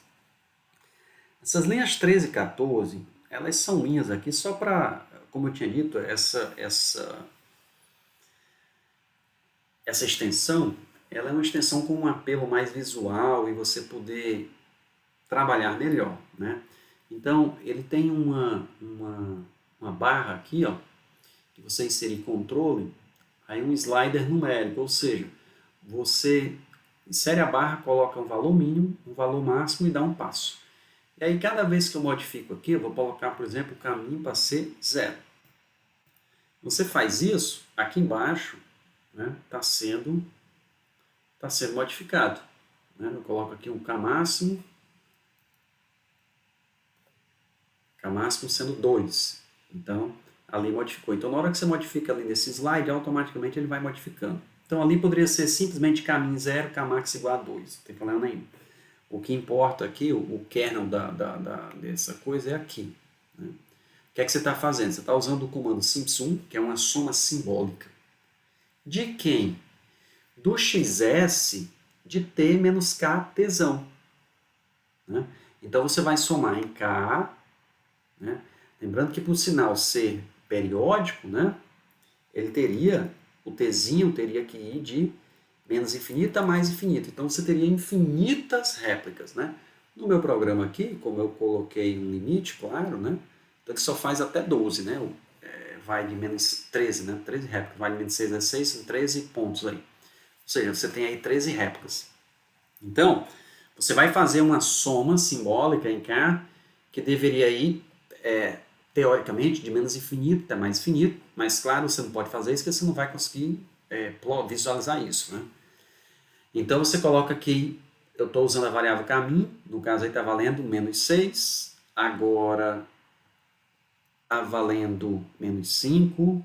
Essas linhas 13 e 14, elas são linhas aqui só para, como eu tinha dito, essa extensão, ela é uma extensão com um apelo mais visual e você poder trabalhar melhor, né? Então, ele tem uma barra aqui, ó, que você inserir controle, aí um slider numérico, ou seja, você insere a barra, coloca um valor mínimo, um valor máximo e dá um passo. E aí cada vez que eu modifico aqui, eu vou colocar, por exemplo, o caminho para ser 0. Você faz isso, aqui embaixo, né, tá sendo modificado, né? Eu coloco aqui um K máximo sendo 2. Então, ali modificou. Então, na hora que você modifica ali nesse slide, automaticamente ele vai modificando. Então, ali poderia ser simplesmente caminho 0, Kmax igual a 2. Não tem problema nenhum. O que importa aqui, o kernel dessa coisa é aqui, né? O que é que você está fazendo? Você está usando o comando sim_sum, que é uma soma simbólica. De quem? Do xs de t menos k tzão, né? Então, você vai somar em k, né? Lembrando que para o sinal ser periódico, né, ele teria, o tzinho teria que ir de menos infinito a mais infinito. Então você teria infinitas réplicas, né? No meu programa aqui, como eu coloquei um limite, claro, né? Então ele só faz até 12, né? Vai de menos 13, né? 13 réplicas, vai de menos 6 a 6, são 13 pontos aí. Ou seja, você tem aí 13 réplicas. Então, você vai fazer uma soma simbólica em K, que deveria ir teoricamente, de menos infinito até mais infinito, mas claro, você não pode fazer isso porque você não vai conseguir visualizar isso, né? Então você coloca aqui, eu estou usando a variável caminho, no caso aí está valendo menos 6, agora está valendo menos 5,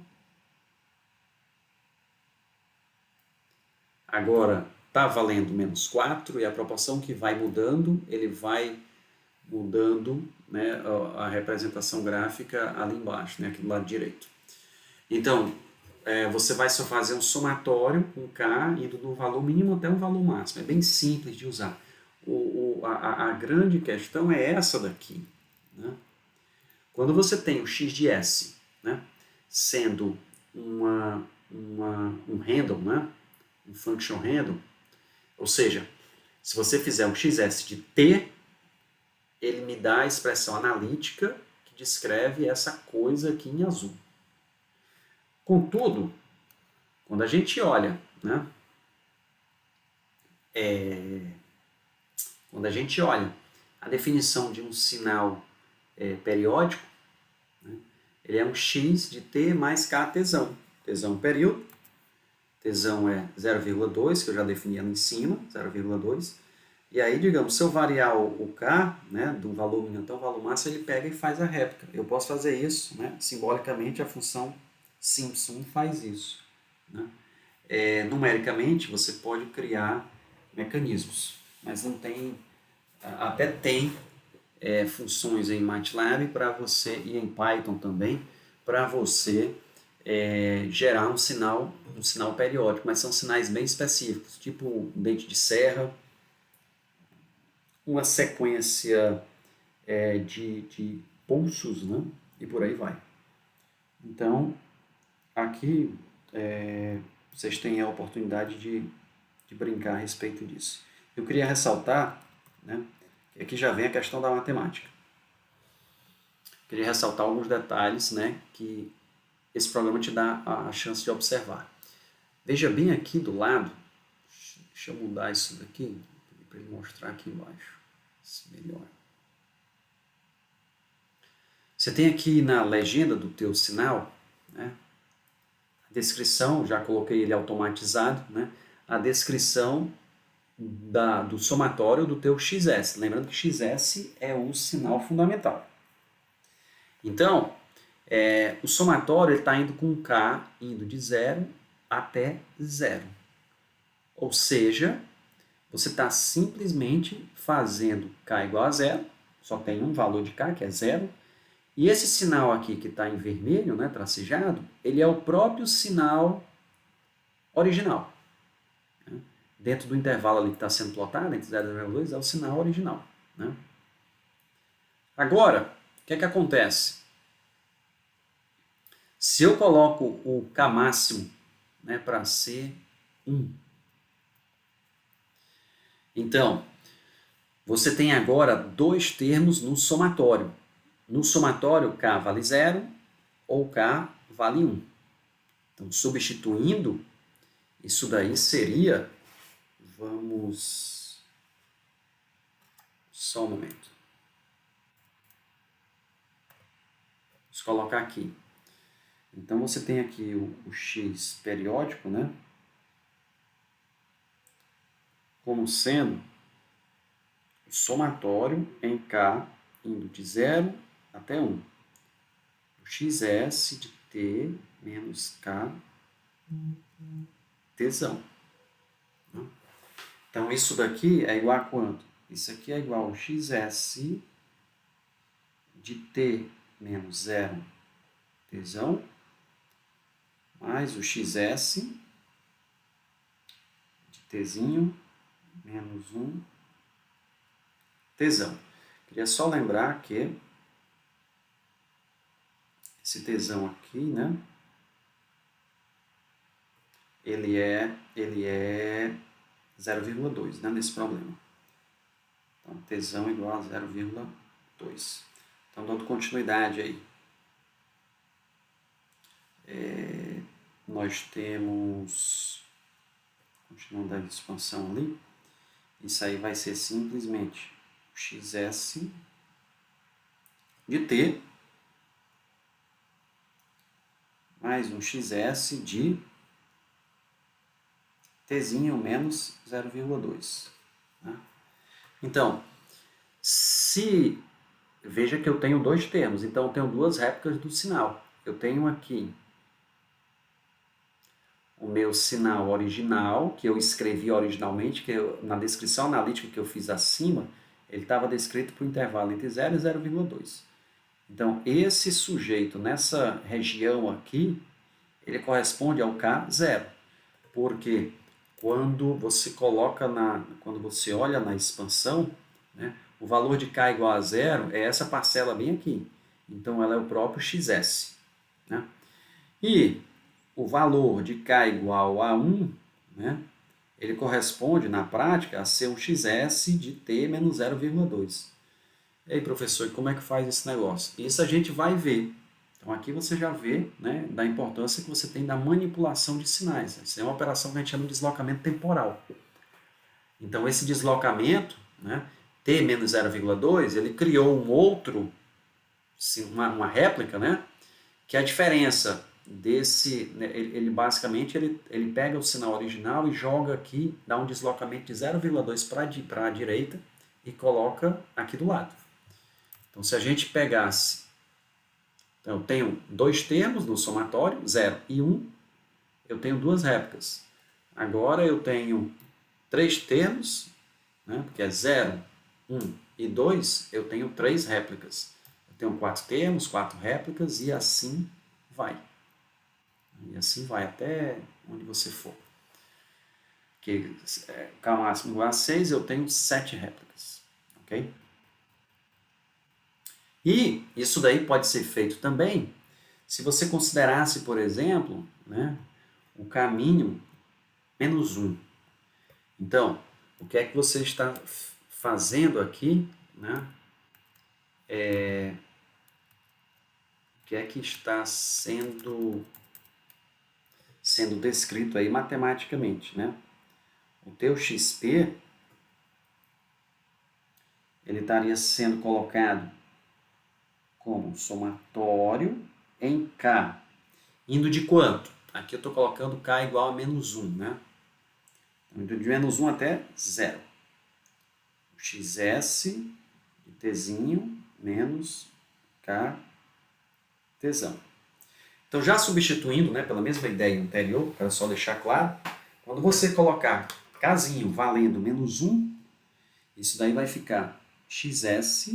agora está valendo menos 4, e a proporção que vai mudando, ele vai mudando, né, a representação gráfica ali embaixo, né, aqui do lado direito. Então, você vai só fazer um somatório com K indo do valor mínimo até um valor máximo. É bem simples de usar. A grande questão é essa daqui, né? Quando você tem o x de s, né, sendo um handle, né, um function handle, ou seja, se você fizer um xs de t, ele me dá a expressão analítica que descreve essa coisa aqui em azul. Contudo, quando a gente olha, né, quando a gente olha a definição de um sinal periódico, né, ele é um x de t mais k tesão. Tesão é um período, tesão é 0,2, que eu já defini ali em cima, 0,2. E aí, digamos, se eu variar o k, né, do valor mínimo até o valor máximo, ele pega e faz a réplica. Eu posso fazer isso, né, simbolicamente a função Simpson faz isso, né? Numericamente, você pode criar mecanismos, mas não tem, até tem funções em MATLAB para você, e em Python também, para você gerar um sinal periódico, mas são sinais bem específicos, tipo um dente de serra, uma sequência de pulsos, né? E por aí vai. Então, aqui vocês têm a oportunidade de brincar a respeito disso. Eu queria ressaltar, né, que aqui já vem a questão da matemática. Queria ressaltar alguns detalhes, né, que esse programa te dá a chance de observar. Veja bem aqui do lado, deixa eu mudar isso daqui, para ele mostrar aqui embaixo, se melhor. Você tem aqui na legenda do teu sinal, né, a descrição, já coloquei ele automatizado, né, a descrição do somatório do teu XS. Lembrando que XS é o sinal fundamental. Então, o somatório está indo com K indo de 0 até 0. Ou seja, você está simplesmente fazendo K igual a 0, só tem um valor de K, que é 0, e esse sinal aqui que está em vermelho, né, tracejado, ele é o próprio sinal original. Dentro do intervalo ali que está sendo plotado, entre 0 e 0,2, é o sinal original, né? Agora, o que é que acontece? Se eu coloco o K máximo, né, para ser 1, então, você tem agora dois termos no somatório. No somatório, K vale 0 ou K vale 1. Então, substituindo, isso daí seria... Vamos... Só um momento. Vamos colocar aqui. Então, você tem aqui o x periódico, né, como sendo o somatório em K indo de 0 até 1. O xs de t menos k tesão. Então, isso daqui é igual a quanto? Isso aqui é igual ao xs de t menos 0 tesão mais o xs de tzinho menos 1 tesão. Queria só lembrar que esse tesão aqui, né, ele é 0,2, né, nesse problema. Então, tesão igual a 0,2. Então, dando continuidade aí. Nós temos, continuando a expansão ali, isso aí vai ser simplesmente o xs de t mais um xs de tzinho menos 0,2. Né? Então, veja que eu tenho dois termos, então eu tenho duas réplicas do sinal. Eu tenho aqui o meu sinal original, que eu escrevi originalmente, na descrição analítica que eu fiz acima, ele estava descrito por intervalo entre 0 e 0,2. Então, esse sujeito nessa região aqui, ele corresponde ao K0, porque quando você quando você olha na expansão, né, o valor de K igual a zero é essa parcela bem aqui. Então, ela é o próprio XS. Né? E o valor de K igual a 1, né, ele corresponde, na prática, a ser um XS de T menos 0,2. E aí, professor, como é que faz esse negócio? Isso a gente vai ver. Então, aqui você já vê, né, da importância que você tem da manipulação de sinais. Isso é uma operação que a gente chama de deslocamento temporal. Então, esse deslocamento, né, T menos 0,2, ele criou um outro, uma réplica, né, que é a diferença desse, né, ele basicamente ele pega o sinal original e joga aqui, dá um deslocamento de 0,2 para a direita e coloca aqui do lado. Então, se a gente pegasse, então, eu tenho dois termos no somatório, 0 e 1, eu tenho duas réplicas. Agora eu tenho três termos, né, porque é 0, 1 e 2, eu tenho três réplicas. Eu tenho quatro termos, quatro réplicas e assim vai. E assim vai até onde você for. Que K máximo igual a 6, eu tenho 7 réplicas. Ok? E isso daí pode ser feito também se você considerasse, por exemplo, né, o caminho menos 1. Então, o que é que você está fazendo aqui? Né? O que é que está sendo descrito aí matematicamente? Né? O teu XP ele estaria sendo colocado como somatório em K. Indo de quanto? Aqui eu estou colocando K igual a menos 1, né? Então, de menos 1 até 0. O XS de Tzinho menos K Tzão. Então, já substituindo, né, pela mesma ideia anterior, para só deixar claro, quando você colocar Kzinho valendo menos 1, isso daí vai ficar XS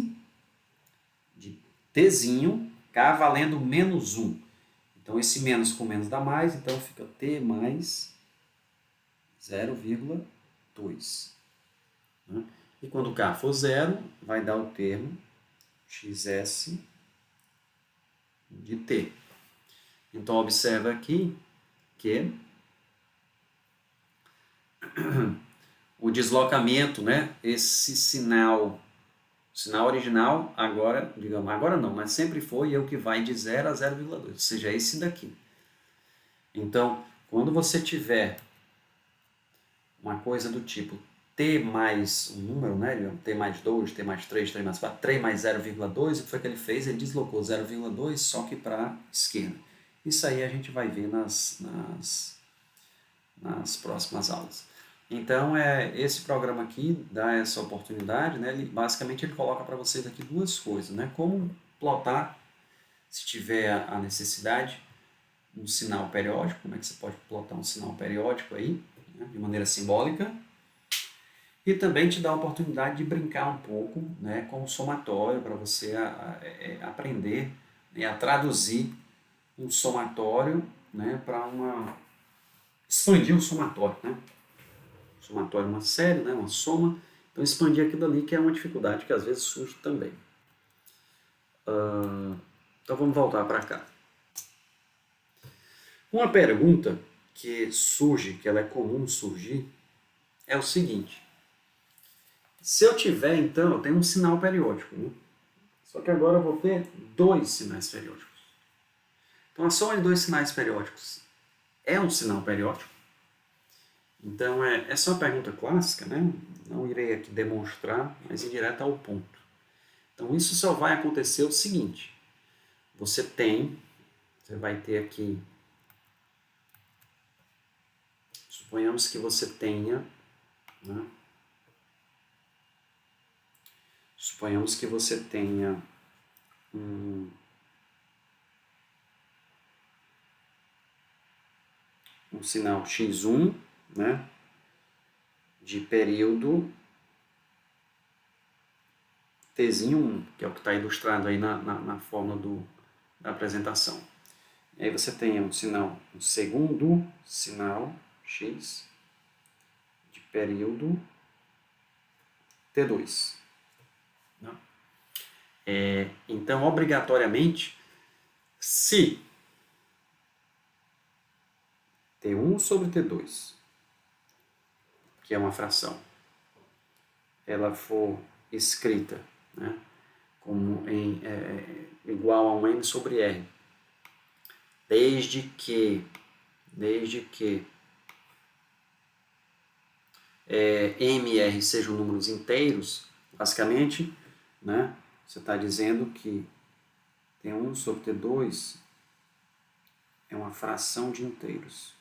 de Tzinho, K valendo menos 1. Então, esse menos com menos dá mais, então fica T mais 0,2. Né? E quando K for 0, vai dar o termo XS de T. Então, observa aqui que o deslocamento, né, esse sinal original, agora, digamos, agora não, mas sempre foi o que vai de 0 a 0,2, ou seja, esse daqui. Então, quando você tiver uma coisa do tipo T mais um número, né, T mais 2, T mais 3, T mais 4, 3 mais 0,2, o que foi que ele fez? Ele deslocou 0,2 só que para a esquerda. Isso aí a gente vai ver nas próximas aulas. Então, esse programa aqui dá essa oportunidade, né? Basicamente ele coloca para vocês aqui duas coisas, né? Como plotar, se tiver a necessidade, um sinal periódico, como é que você pode plotar um sinal periódico aí, né? De maneira simbólica, e também te dá a oportunidade de brincar um pouco, né? Com o somatório, para você aprender, né? A traduzir um somatório, né? Para expandir um somatório, né? Somatório é uma série, né? Uma soma. Então, expandir aquilo ali que é uma dificuldade que às vezes surge também. Então, vamos voltar para cá. Uma pergunta que surge, que ela é comum surgir, é o seguinte. Se eu tiver, então, eu tenho um sinal periódico, né? Só que agora eu vou ter dois sinais periódicos. Então, a soma de dois sinais periódicos é um sinal periódico? Então, essa é uma pergunta clássica, né? Não irei aqui demonstrar, mas ir direto ao ponto. Então, isso só vai acontecer o seguinte. Você vai ter aqui Suponhamos que você tenha, né? Suponhamos que você tenha um sinal x1, né, de período Tzinho1, que é o que está ilustrado aí na forma da apresentação. E aí você tem um segundo sinal x de período T2. Então, obrigatoriamente, se T1 sobre T2, que é uma fração, ela for escrita, né, como igual a um m sobre r, desde que m e r sejam números inteiros, basicamente, né, você está dizendo que T1 sobre T2 é uma fração de inteiros.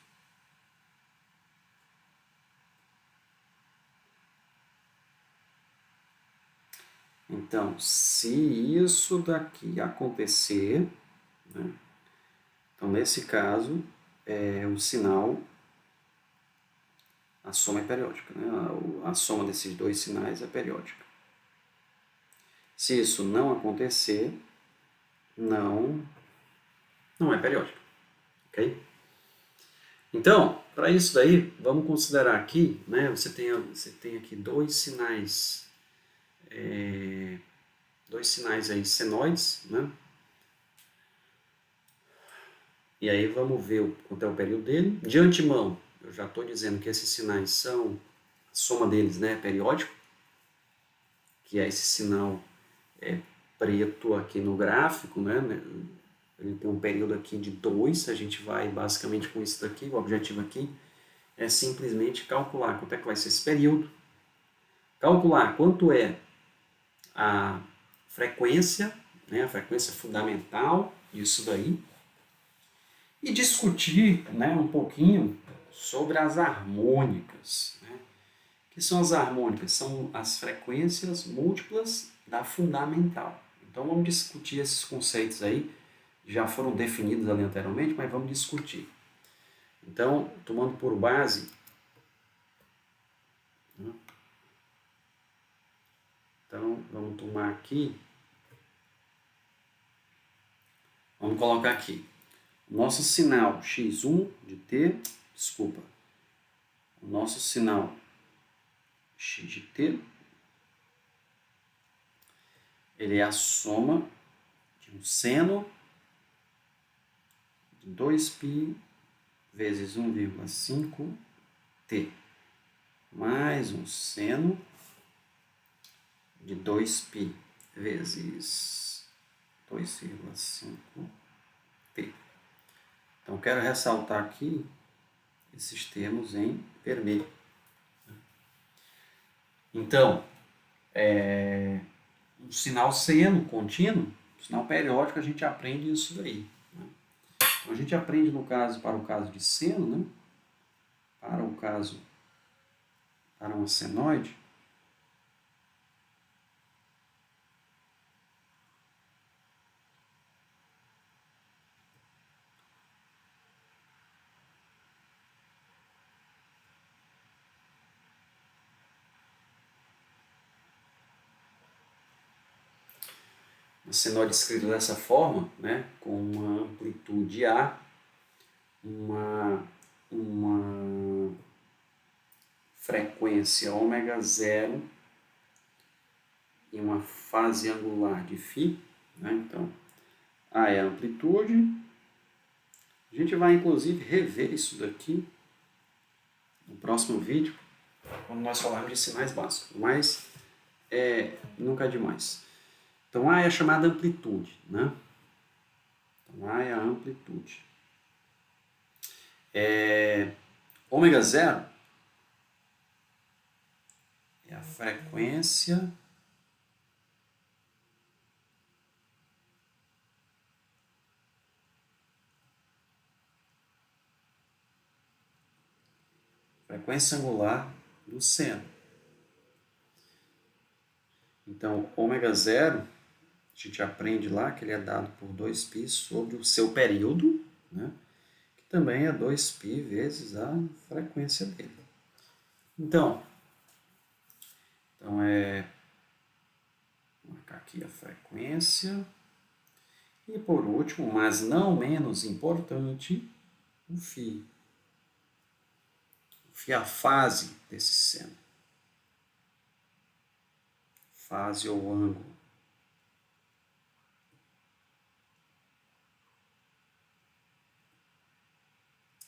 Então, se isso daqui acontecer, né, então nesse caso, o sinal, a soma é periódica, né? A soma desses dois sinais é periódica. Se isso não acontecer, não é periódica, ok? Então, para isso daí, vamos considerar aqui, né, você tem aqui dois sinais aí senoides, né? E aí vamos ver quanto é o período dele. De antemão, eu já estou dizendo que esses sinais são, a soma deles, né, é periódico, que é esse sinal preto aqui no gráfico, né? Ele tem um período aqui de 2, a gente vai basicamente com isso daqui, o objetivo aqui é simplesmente calcular quanto é que vai ser esse período, calcular quanto é a frequência, né, a frequência fundamental disso daí, e discutir, né, um pouquinho sobre as harmônicas. Né? O que são as harmônicas? São as frequências múltiplas da fundamental. Então vamos discutir esses conceitos aí, já foram definidos ali anteriormente, mas vamos discutir. Então, tomando por base, né? Então vamos tomar aqui, vamos colocar aqui, o nosso sinal x1 de t, desculpa, o nosso sinal x de t, ele é a soma de um seno de 2π vezes 1,5t, mais um seno de 2π vezes 2,5t. Então, quero ressaltar aqui esses termos em vermelho. Então, um sinal seno contínuo, sinal periódico, a gente aprende isso daí. Né? Então, a gente aprende para o caso de seno, né? Para uma senoide, uma senoide escrita dessa forma, né, com uma amplitude A, uma frequência ω0 e uma fase angular de φ, né? Então, A é a amplitude. A gente vai, inclusive, rever isso daqui no próximo vídeo, quando nós falarmos de sinais básicos, mas nunca é demais. Então, A é a chamada amplitude, né? Então, A é a amplitude. ω0 é a frequência frequência angular do seno. Então, ômega zero, a gente aprende lá que ele é dado por 2π sobre o seu período, né? Que também é 2π vezes a frequência dele. Então vou marcar aqui a frequência. E por último, mas não menos importante, o φ. O φ é a fase desse seno. Fase ou ângulo.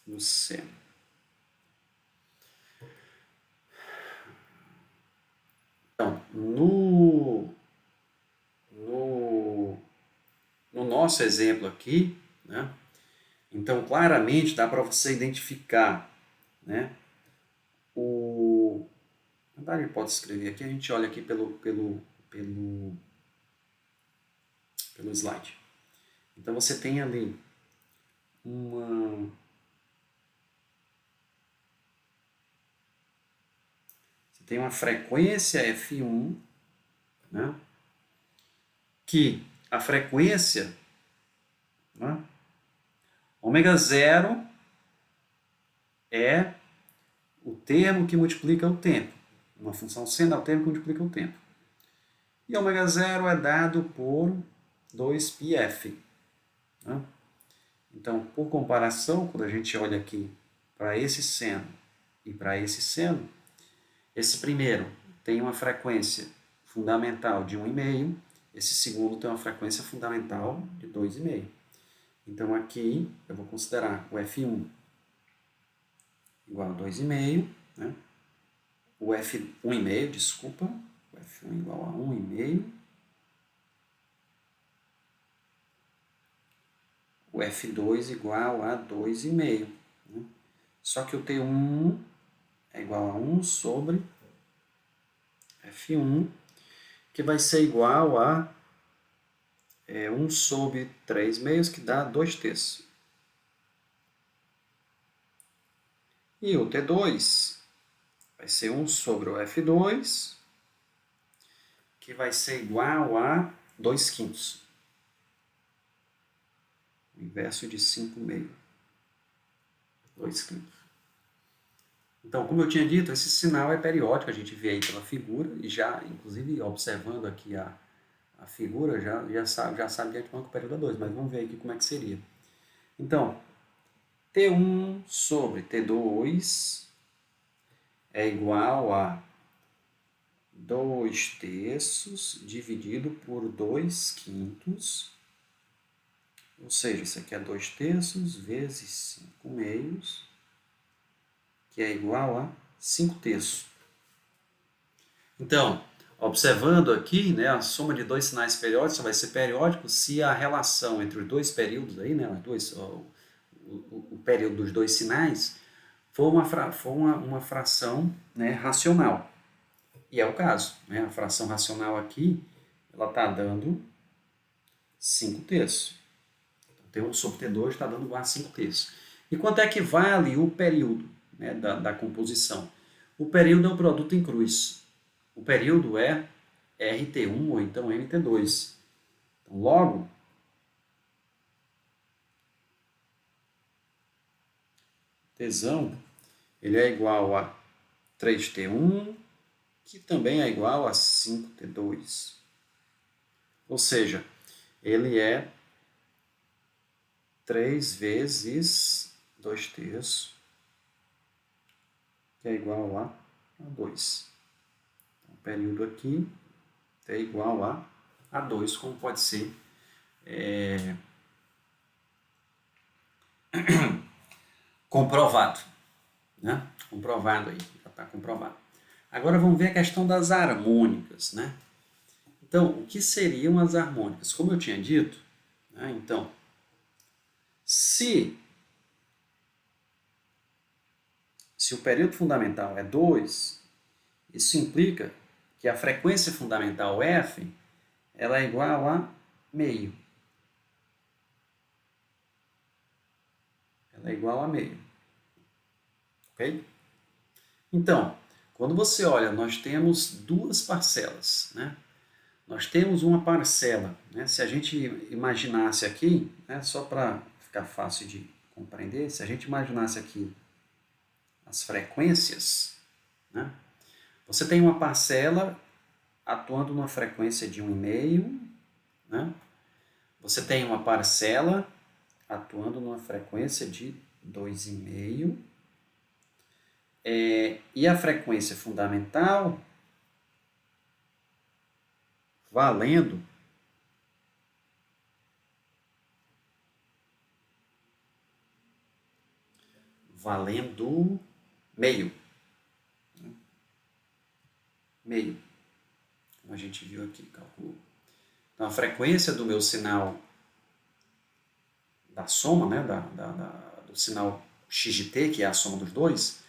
Do seno. Então, no nosso exemplo aqui, né? Então, claramente dá para você identificar, né? Na verdade, ele pode escrever aqui, a gente olha aqui pelo slide. Então, você tem ali uma frequência F1, né? Que a frequência, né? Ômega zero é o termo que multiplica o tempo. Uma função seno é o termo que multiplica o tempo. E ômega zero é dado por 2πf. Né? Então, por comparação, quando a gente olha aqui para esse seno e para esse seno, esse primeiro tem uma frequência fundamental de 1,5, esse segundo tem uma frequência fundamental de 2,5. Então, aqui eu vou considerar o F1 igual a 2,5, né? O F1,5, desculpa, o F1 igual a 1,5, o F2 igual a 2,5. Né? Só que o T1 é igual a 1 sobre F1, que vai ser igual a 1 sobre 3/6, que dá 2/3. E o T2 vai ser 1 sobre o F2, que vai ser igual a 2/5. O inverso de 5/6. 2/5. Então, como eu tinha dito, esse sinal é periódico, a gente vê aí pela figura, e já, inclusive, observando aqui a figura, já sabe de antemão que o período é 2, mas vamos ver aqui como é que seria. Então, T1 sobre T2 é igual a 2/3 dividido por 2/5, ou seja, isso aqui é 2/3 vezes 5/2, que é igual a 5/3. Então, observando aqui, né, a soma de dois sinais periódicos só vai ser periódico se a relação entre os dois períodos, aí, né, o período dos dois sinais, for uma fração, né, racional. E é o caso. Né, a fração racional aqui ela está dando 5/3. Então, T1 sobre T2 está dando igual a 5/3. E quanto é que vale o período, né, da composição? O período é o produto em cruz. O período é RT1 ou então MT2. Então, logo, Tzão ele é igual a 3T1, que também é igual a 5T2. Ou seja, ele é 3 vezes 2/3, que é igual a 2. Então, o período aqui é igual a 2, como pode ser comprovado. Né? Comprovado aí, já está comprovado. Agora vamos ver a questão das harmônicas. Né? Então, o que seriam as harmônicas? Como eu tinha dito, né? Então, se o período fundamental é 2, isso implica que a frequência fundamental F ela é igual a meio. Ela é igual a meio. Ok? Então, quando você olha, nós temos duas parcelas, né? Nós temos uma parcela, né? Se a gente imaginasse aqui, né, só para ficar fácil de compreender, se a gente imaginasse aqui as frequências, né? Você tem uma parcela atuando numa frequência de 1,5, né? Você tem uma parcela atuando numa frequência de 2,5, e a frequência fundamental valendo meio, meio, como a gente viu aqui, calculou. Então, a frequência do meu sinal da soma, né, do sinal x de t, que é a soma dos dois,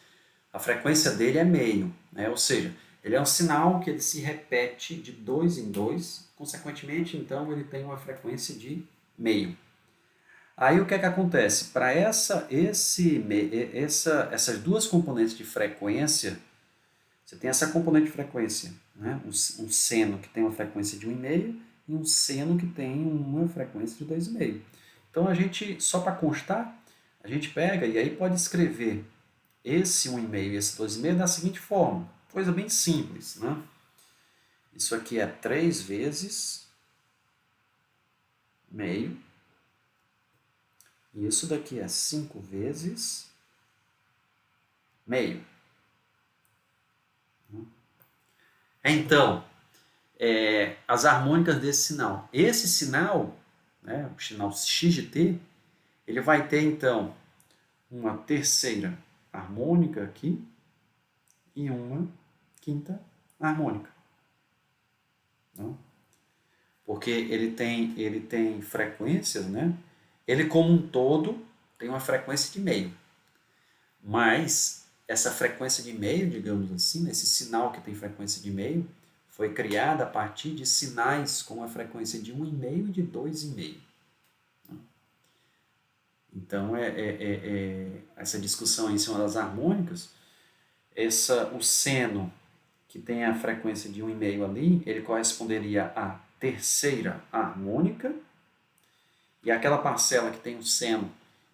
a frequência dele é meio, né? Ou seja, ele é um sinal que ele se repete de 2 em 2, consequentemente, então, ele tem uma frequência de meio. Aí o que é que acontece? Para essas duas componentes de frequência, você tem essa componente de frequência, né? Um seno que tem uma frequência de 1,5 e um seno que tem uma frequência de 2,5. Então a gente, só para constar, a gente pega e aí pode escrever esse 1,5 e esse 2,5 da seguinte forma, coisa bem simples, né? Isso aqui é 3 vezes meio, e isso daqui é 5 vezes meio. Então, as harmônicas desse sinal. Esse sinal, né, o sinal x de t, ele vai ter, então, uma terceira harmônica aqui e uma quinta harmônica. Não? Porque ele tem frequências, né? Ele, como um todo, tem uma frequência de meio. Mas essa frequência de meio, digamos assim, esse sinal que tem frequência de meio, foi criada a partir de sinais com a frequência de 1,5 e de 2,5. Então, essa discussão em cima das harmônicas, o seno que tem a frequência de 1,5 ali, ele corresponderia à terceira harmônica, e aquela parcela que tem o seno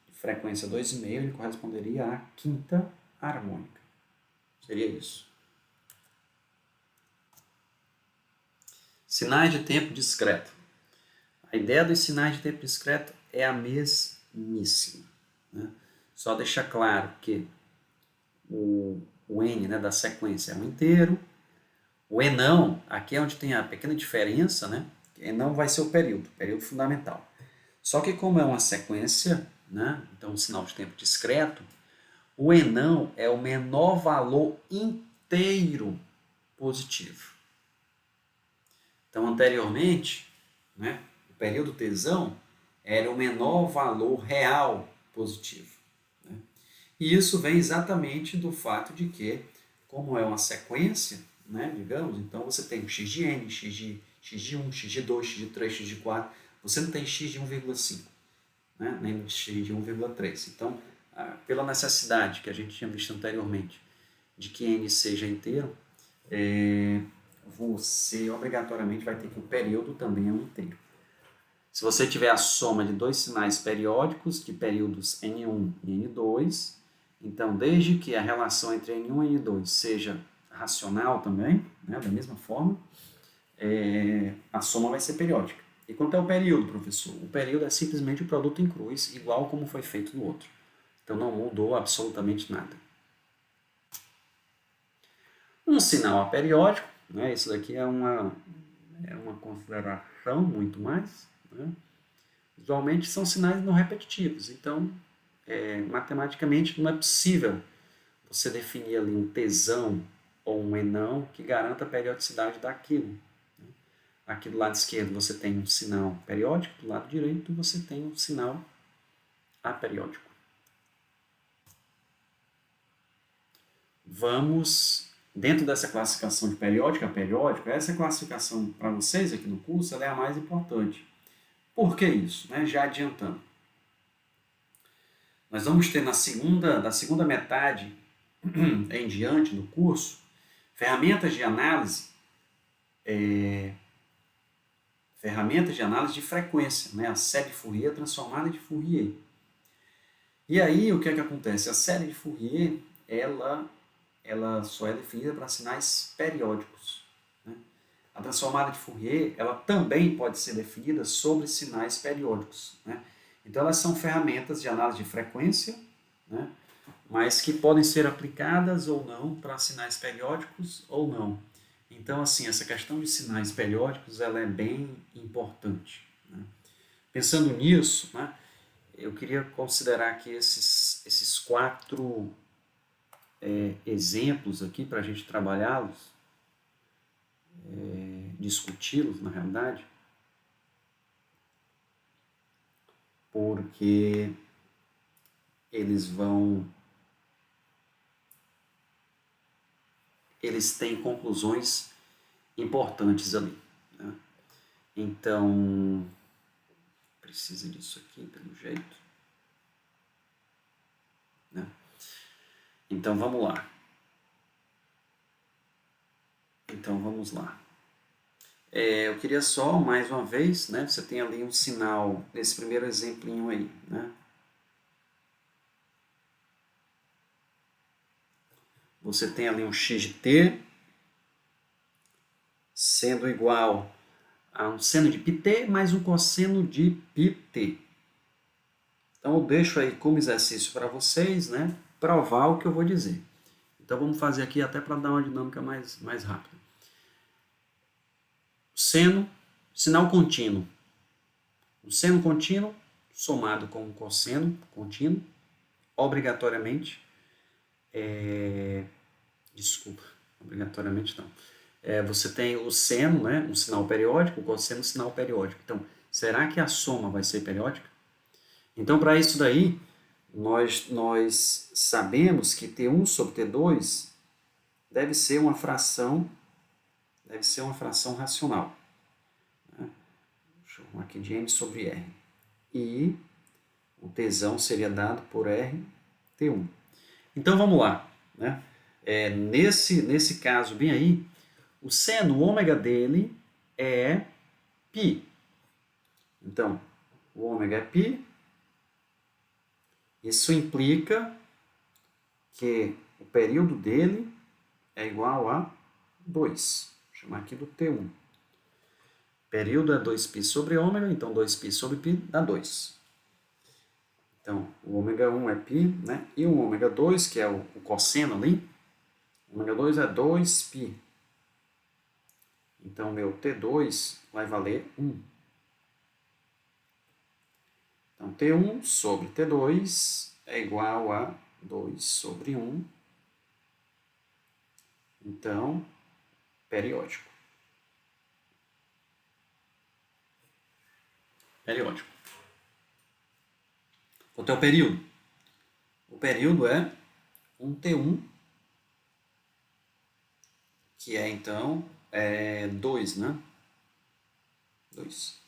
de frequência 2,5, ele corresponderia à quinta harmônica. Seria isso. Sinais de tempo discreto. A ideia dos sinais de tempo discreto é a mesmíssima, né? Só deixar claro que o n, né, da sequência é um inteiro. O enão, aqui é onde tem a pequena diferença, né? Enão vai ser o período fundamental. Só que como é uma sequência, né, então um sinal de tempo discreto, o enão é o menor valor inteiro positivo. Então, anteriormente, né, o período tesão era o menor valor real positivo. Né? E isso vem exatamente do fato de que, como é uma sequência, né, digamos, então você tem o x de n, x de 1, x de 2, x de 3, x de 4, você não tem x de 1,5, né, nem x de 1,3. Então, pela necessidade que a gente tinha visto anteriormente de que n seja inteiro, você obrigatoriamente vai ter que o período também é um inteiro. Se você tiver a soma de dois sinais periódicos, de períodos n1 e n2, então desde que a relação entre n1 e n2 seja racional também, né, da mesma forma, a soma vai ser periódica. E quanto é o período, professor? O período é simplesmente o produto em cruz, igual como foi feito no outro. Então não mudou absolutamente nada. Um sinal aperiódico, né, isso daqui é uma consideração muito mais, né? Usualmente são sinais não repetitivos, então matematicamente não é possível você definir ali um tesão ou um enão que garanta a periodicidade daquilo. Aqui do lado esquerdo você tem um sinal periódico, do lado direito você tem um sinal aperiódico. Vamos, dentro dessa classificação de periódica a periódica, essa classificação para vocês aqui no curso ela é a mais importante. Por que isso? Né? Já adiantando. Nós vamos ter da segunda metade em diante do curso, ferramentas de análise de frequência, né? A série de Fourier transformada de Fourier. E aí, o que é que acontece? A série de Fourier, ela só é definida para sinais periódicos, né? A transformada de Fourier, ela também pode ser definida sobre sinais periódicos, né? Então, elas são ferramentas de análise de frequência, né? Mas que podem ser aplicadas ou não para sinais periódicos ou não. Então, assim, essa questão de sinais periódicos, ela é bem importante, né? Pensando nisso, né, eu queria considerar aqui esses 4 exemplos aqui para a gente trabalhá-los, discuti-los, na realidade, porque eles têm conclusões importantes ali, né? Então, precisa disso aqui, pelo jeito, né? Então, vamos lá. Então, vamos lá. Eu queria só, mais uma vez, né, você tem ali um sinal, nesse primeiro exemplinho aí, né? Você tem ali um x de t sendo igual a um seno de πt mais um cosseno de πt. Então, eu deixo aí como exercício para vocês, né, provar o que eu vou dizer. Então, vamos fazer aqui até para dar uma dinâmica mais rápida. Seno, sinal contínuo. O seno contínuo somado com o cosseno contínuo, obrigatoriamente, obrigatoriamente não. Você tem o seno, né, um sinal periódico, o cosseno, um sinal periódico. Então, será que a soma vai ser periódica? Então, para isso daí, nós sabemos que T1 sobre T2 deve ser uma fração racional, né? Deixa eu arrumar aqui de M sobre R. E o Tzão seria dado por R T1. Então, vamos lá, né? Nesse caso bem aí, o seno ômega dele é π. Então, o ômega é π. Isso implica que o período dele é igual a 2. Vou chamar aqui do T1. Período é 2π sobre ômega, então 2π sobre π dá 2. Então, o ômega 1 é π, né? E o ômega 2, que é o cosseno ali, o ômega 2 é 2π. Então, meu T2 vai valer 1. Então, T1 sobre T2 é igual a 2 sobre 1. Então, periódico. Periódico. Quanto é o período? O período é 1T1, que é, então, 2, né? 2.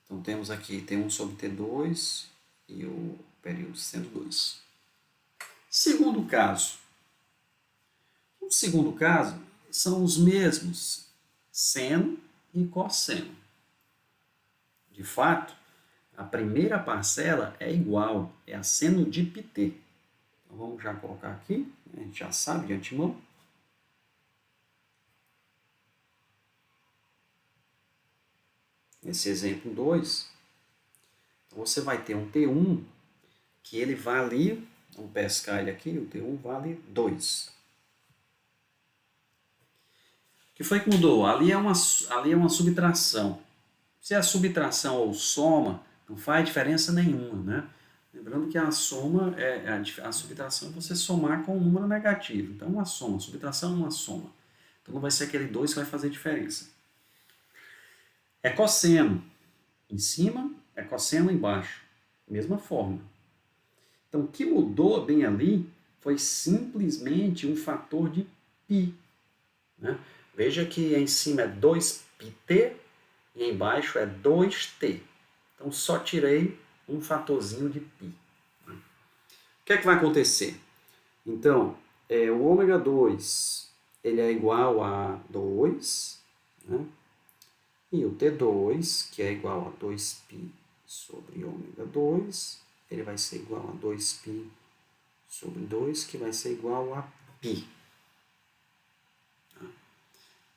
Então, temos aqui T1 sobre T2 e o período sendo 2. Segundo caso. O segundo caso são os mesmos seno e cosseno. De fato, a primeira parcela é igual, é a seno de πt. Então, vamos já colocar aqui, a gente já sabe de antemão. Nesse exemplo 2, então você vai ter um T1 que ele vale, vamos pescar ele aqui, o T1 vale 2. O que foi que mudou? Ali é uma subtração. Se é subtração ou soma, não faz diferença nenhuma, né? Lembrando que a soma, a subtração é você somar com um número negativo. Então, uma soma, subtração é uma soma. Então, não vai ser aquele 2 que vai fazer diferença. É cosseno em cima, é cosseno embaixo. Mesma forma. Então, o que mudou bem ali foi simplesmente um fator de π, né? Veja que em cima é 2πt e embaixo é 2t. Então, só tirei um fatorzinho de π. O que é que vai acontecer? Então, o ômega 2 ele é igual a 2, né? E o T2, que é igual a 2π sobre ômega 2, ele vai ser igual a 2π sobre 2, que vai ser igual a π.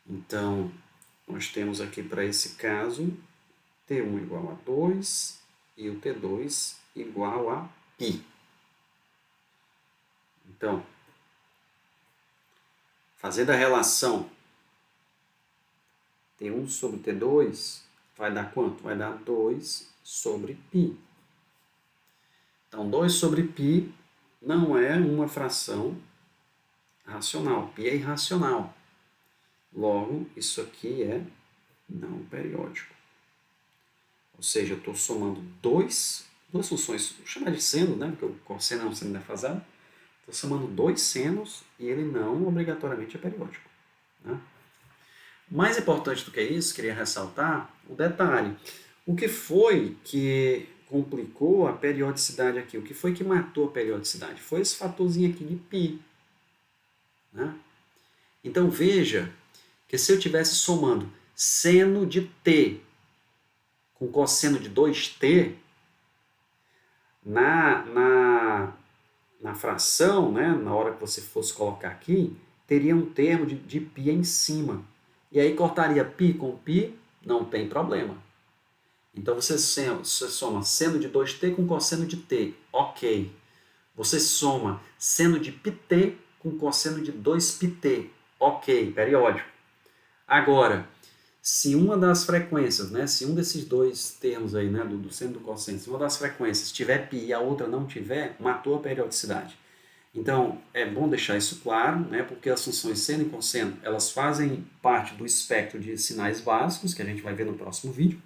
Então, nós temos aqui para esse caso T1 igual a 2 e o T2 igual a π. Então, fazendo a relação T1 sobre T2 vai dar quanto? Vai dar 2 sobre π. Então, 2 sobre π não é uma fração racional. Π é irracional. Logo, isso aqui é não periódico. Ou seja, eu estou somando duas funções, vou chamar de seno, né? Porque o cosseno é um seno defasado. Estou somando dois senos e ele não obrigatoriamente é periódico. Né? Mais importante do que isso, queria ressaltar o detalhe. O que foi que complicou a periodicidade aqui? O que foi que matou a periodicidade? Foi esse fatorzinho aqui de π. Né? Então veja que se eu estivesse somando seno de t com cosseno de 2t, na fração, né, na hora que você fosse colocar aqui, teria um termo de π em cima. E aí cortaria π com π, não tem problema. Então você soma seno de 2t com cosseno de t, ok. Você soma seno de πt com cosseno de 2πt, ok, periódico. Agora, se uma das frequências, né, se um desses dois termos aí, né, do seno e do cosseno, se uma das frequências tiver π e a outra não tiver, matou a periodicidade. Então, é bom deixar isso claro, né, porque as funções seno e cosseno, elas fazem parte do espectro de sinais básicos, que a gente vai ver no próximo vídeo,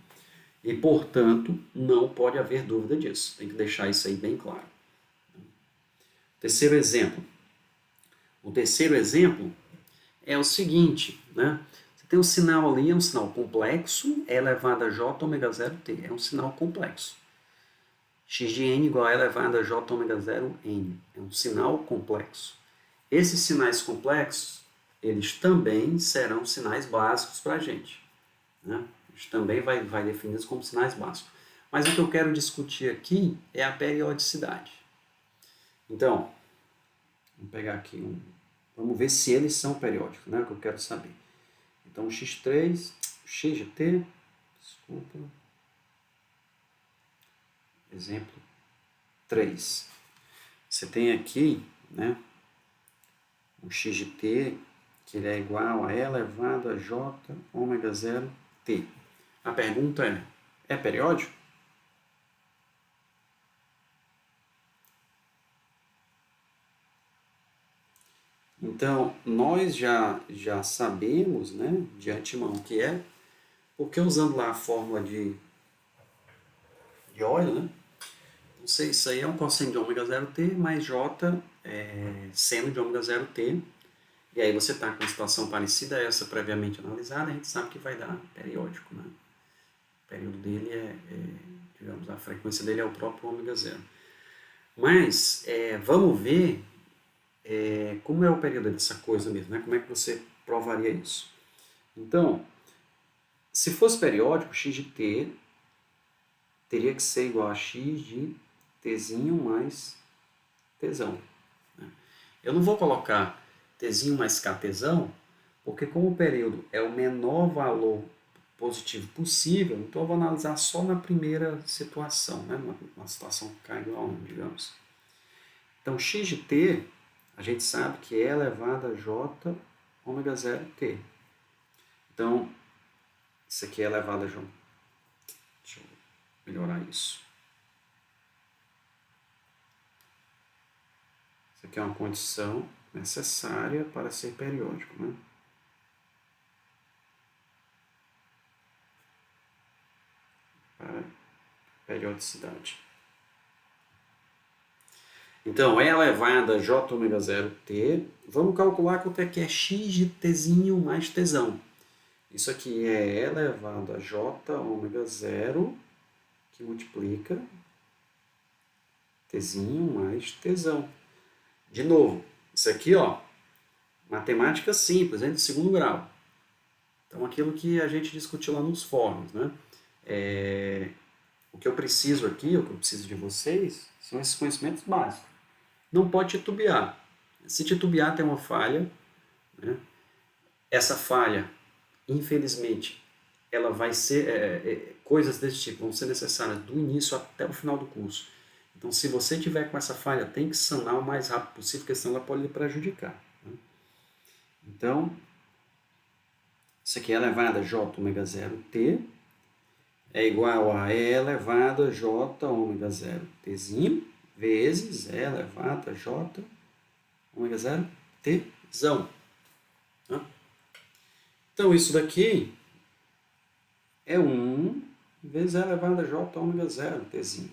e, portanto, não pode haver dúvida disso. Tem que deixar isso aí bem claro. Terceiro exemplo. O terceiro exemplo é o seguinte, né? Você tem um sinal ali, é um sinal complexo, e elevado a j ômega 0t. É um sinal complexo. X de n igual a elevado a j ômega 0n. É um sinal complexo. Esses sinais complexos, eles também serão sinais básicos para a gente. Né? A gente também vai definir como sinais básicos. Mas o que eu quero discutir aqui é a periodicidade. Então, vamos pegar aqui vamos ver se eles são periódicos, né? O que eu quero saber. Então, o x3, o x de t, desculpa, exemplo 3. Você tem aqui, né, o x de t, que ele é igual a e elevado a j ômega 0t. A pergunta é periódico? Então, nós já sabemos, né, de antemão que é, porque usando lá a fórmula de Euler, né, não sei, isso aí é um cosseno de ômega 0t mais j seno de ômega 0t, e aí você está com uma situação parecida a essa previamente analisada, a gente sabe que vai dar periódico. Né? O período dele digamos, a frequência dele é o próprio ômega 0. Mas, vamos ver como é o período dessa coisa mesmo, né? Como é que você provaria isso? Então, se fosse periódico, x de t teria que ser igual a x de tzinho mais tzão. Né? Eu não vou colocar tzinho mais ktzão, porque como o período é o menor valor positivo possível, então eu vou analisar só na primeira situação, né? Uma situação k igual a 1, digamos. Então, x de t, a gente sabe que é elevado a j ômega 0t. Então, isso aqui é elevado a j. Deixa eu melhorar isso. Isso aqui é uma condição necessária para ser periódico, né? Para periodicidade. Então, é elevado a j ômega 0t. Vamos calcular quanto é que é x de tzinho mais tzão. Isso aqui é elevado a j ômega 0, que multiplica tzinho mais tzão. De novo, isso aqui, ó, matemática simples, de segundo grau. Então, aquilo que a gente discutiu lá nos fóruns, né? O que eu preciso aqui, o que eu preciso de vocês, são esses conhecimentos básicos. Não pode titubear. Se titubear, tem uma falha, né? Essa falha, infelizmente, ela vai ser, coisas desse tipo vão ser necessárias do início até o final do curso. Então, se você tiver com essa falha, tem que sanar o mais rápido possível, porque senão ela pode lhe prejudicar, né? Então, isso aqui é elevado a j ômega 0t é igual a E elevado a j ômega 0 tzinho vezes E elevado a j ômega 0 tzão. Tá? Então, isso daqui é 1 vezes E elevado a j ômega 0 tzinho.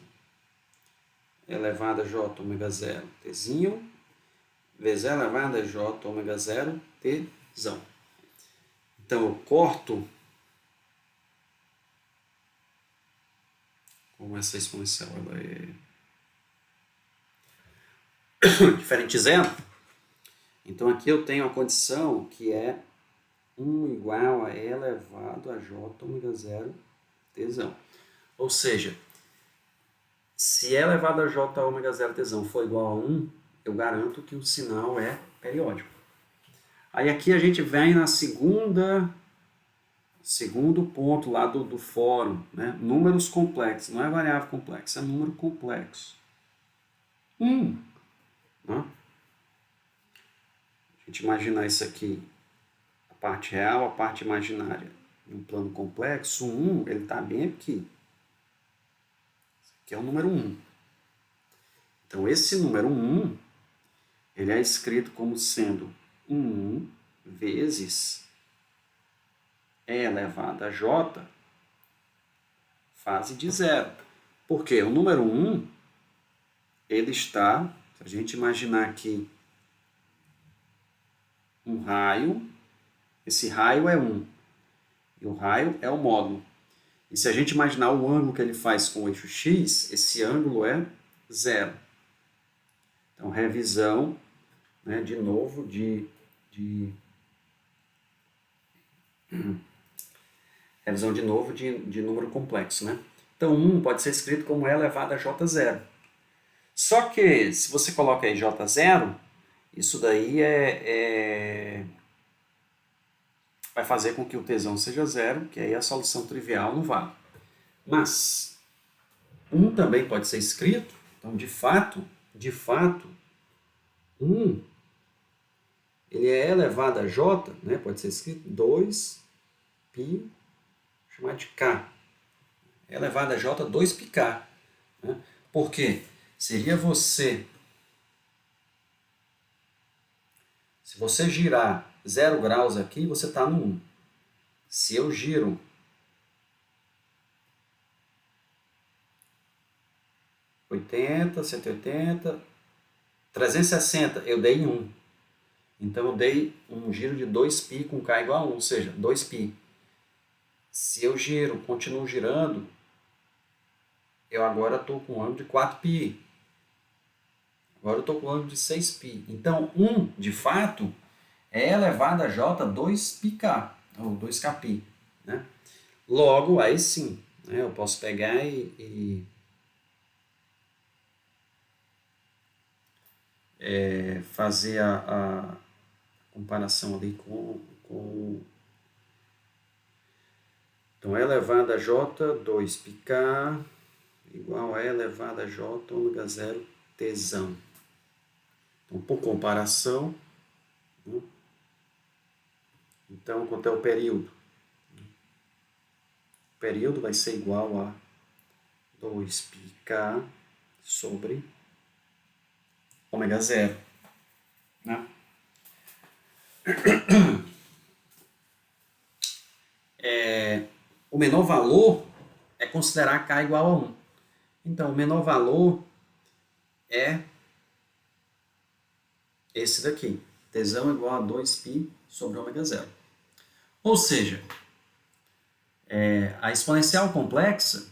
E elevado a j ômega 0 tzinho vezes E elevado a j ômega 0 tzão. Então, eu corto como essa exponencial ela é diferente de zero. Então, aqui eu tenho a condição que é 1 igual a E elevado a j ômega 0 tzão. Ou seja, se E elevado a j ômega 0 tzão for igual a 1, eu garanto que o sinal é periódico. Aí aqui a gente vem na segundo ponto lá do fórum, né? Números complexos, não é variável complexa, é número complexo. Né? A gente imaginar isso aqui, a parte real, a parte imaginária, em um plano complexo, o 1, ele está bem aqui. Esse aqui é o número 1. Então, esse número 1, ele é escrito como sendo 1 vezes E elevado a j, fase de zero. Porque o número 1, ele está, se a gente imaginar aqui um raio, esse raio é 1, e o raio é o módulo. E se a gente imaginar o ângulo que ele faz com o eixo x, esse ângulo é 0. Então, revisão, né, de novo, revisão de novo de número complexo, né? Então, 1 pode ser escrito como E elevado a j0. Só que, se você coloca aí j0, isso daí vai fazer com que o tzão seja 0, que aí a solução trivial não vale. Mas, 1 também pode ser escrito, então, de fato, 1, ele é elevado a j, né? Pode ser escrito 2π, chamar de k. É elevado a j 2πk. Né? Por quê? Seria você, se você girar 0 graus aqui, você está no 1. Se eu giro 80, 180, 360, eu dei em 1. Então, eu dei um giro de 2π com k igual a 1, ou seja, 2π. Se eu giro, continuo girando, eu agora estou com um ângulo de 4π. Agora eu estou com um ângulo de 6π. Então, 1, de fato, é elevado a j 2πk, ou 2kπ. Né? Logo, aí sim, né, eu posso pegar e fazer a comparação ali com então, E elevado a j 2πk igual a E elevado a j ômega 0 tzão. Então, por comparação, né? Então, quanto é o período? O período vai ser igual a 2πk sobre ômega 0. Né? O menor valor é considerar k igual a 1. Então, o menor valor é esse daqui. Tzão igual a 2π sobre ômega 0. Ou seja, a exponencial complexa,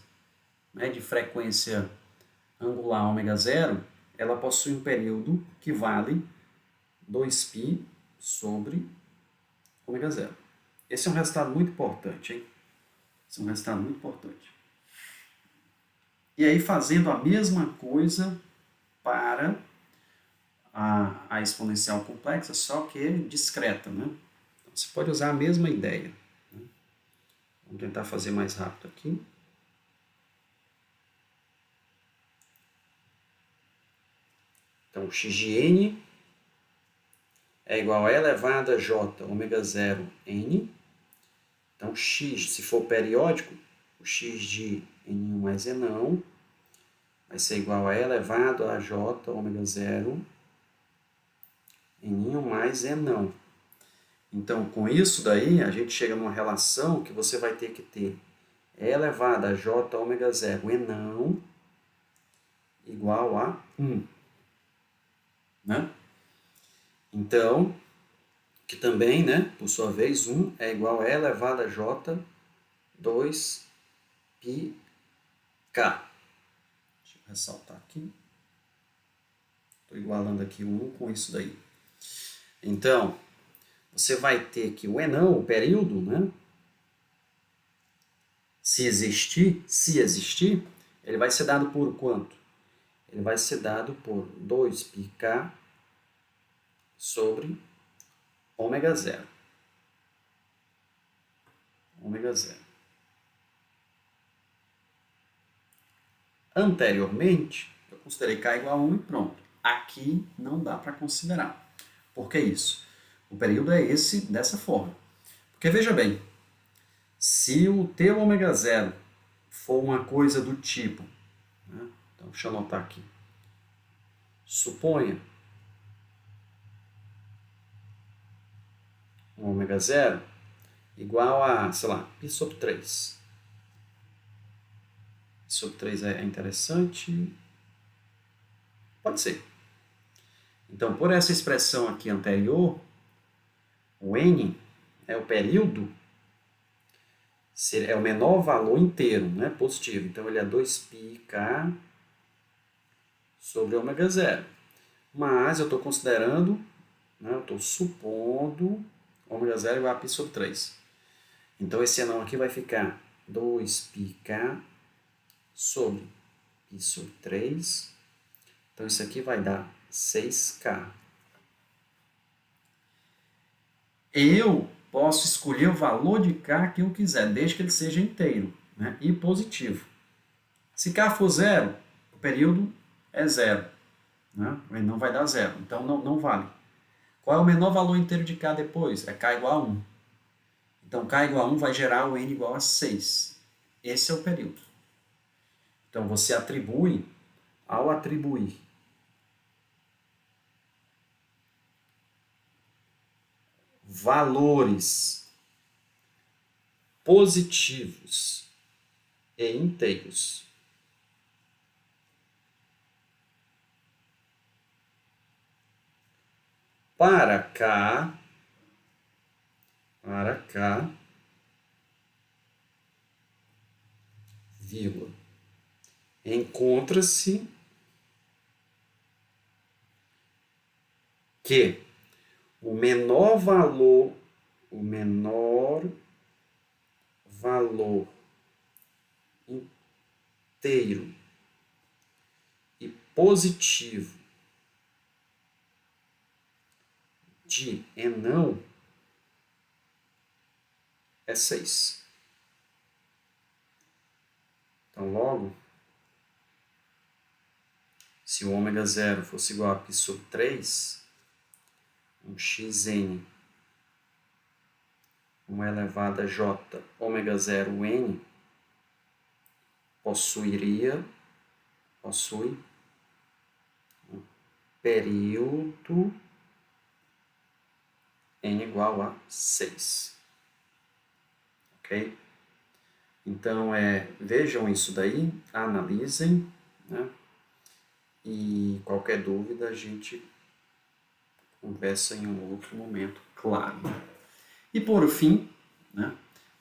né, de frequência angular ômega 0, ela possui um período que vale 2π sobre ômega zero. Esse é um resultado muito importante, hein? Esse é um resultado muito importante. E aí, fazendo a mesma coisa para a exponencial complexa, só que discreta, né? Então, você pode usar a mesma ideia. Né? Vamos tentar fazer mais rápido aqui. Então, x de n é igual a e elevado a j ômega zero n. Então, x, se for periódico, o x de n1 mais e não vai ser igual a e elevado a j ômega zero n1 mais e não. Então, com isso daí, a gente chega numa relação que você vai ter que ter e elevado a j ômega zero e não igual a 1. Né? Então, que também, né, por sua vez, 1 é igual a e elevado a j 2πk. Deixa eu ressaltar aqui. Estou igualando aqui o 1 com isso daí. Então, você vai ter que o enão, o período, né, se existir, ele vai ser dado por quanto? Ele vai ser dado por 2πk sobre ômega zero. Ômega zero. Anteriormente, eu considerei k igual a 1 e pronto. Aqui não dá para considerar. Por que isso? O período é esse, dessa forma. Porque veja bem, se o teu ômega zero for uma coisa do tipo, né? Então deixa eu anotar aqui. Suponha um ômega zero igual a, sei lá, π sobre 3. Π sobre 3 é interessante? Pode ser. Então, por essa expressão aqui anterior, o n é o período, é o menor valor inteiro, né, positivo. Então, ele é 2πk sobre ômega zero. Mas eu estou considerando, né, eu estou supondo ômega zero igual a π sobre 3. Então, esse enão aqui vai ficar 2πk sobre π sobre 3. Então, isso aqui vai dar 6k. Eu posso escolher o valor de k que eu quiser, desde que ele seja inteiro, né, e positivo. Se k for zero, o período é zero. Né? Ele não vai dar zero, então não vale. Qual é o menor valor inteiro de k depois? É k igual a 1. Então, k igual a 1 vai gerar o n igual a 6. Esse é o período. Então, você atribui, ao atribuir valores positivos e inteiros para k, vírgula, encontra-se que o menor valor inteiro e positivo de enão é 6. Então, logo, se o ômega zero fosse igual a π sobre 3, um xn, 1 elevado a j, ômega zero n, possui um período n igual a 6. Ok? Então, vejam isso daí, analisem, né? E qualquer dúvida a gente conversa em um outro momento, claro. E por fim, né,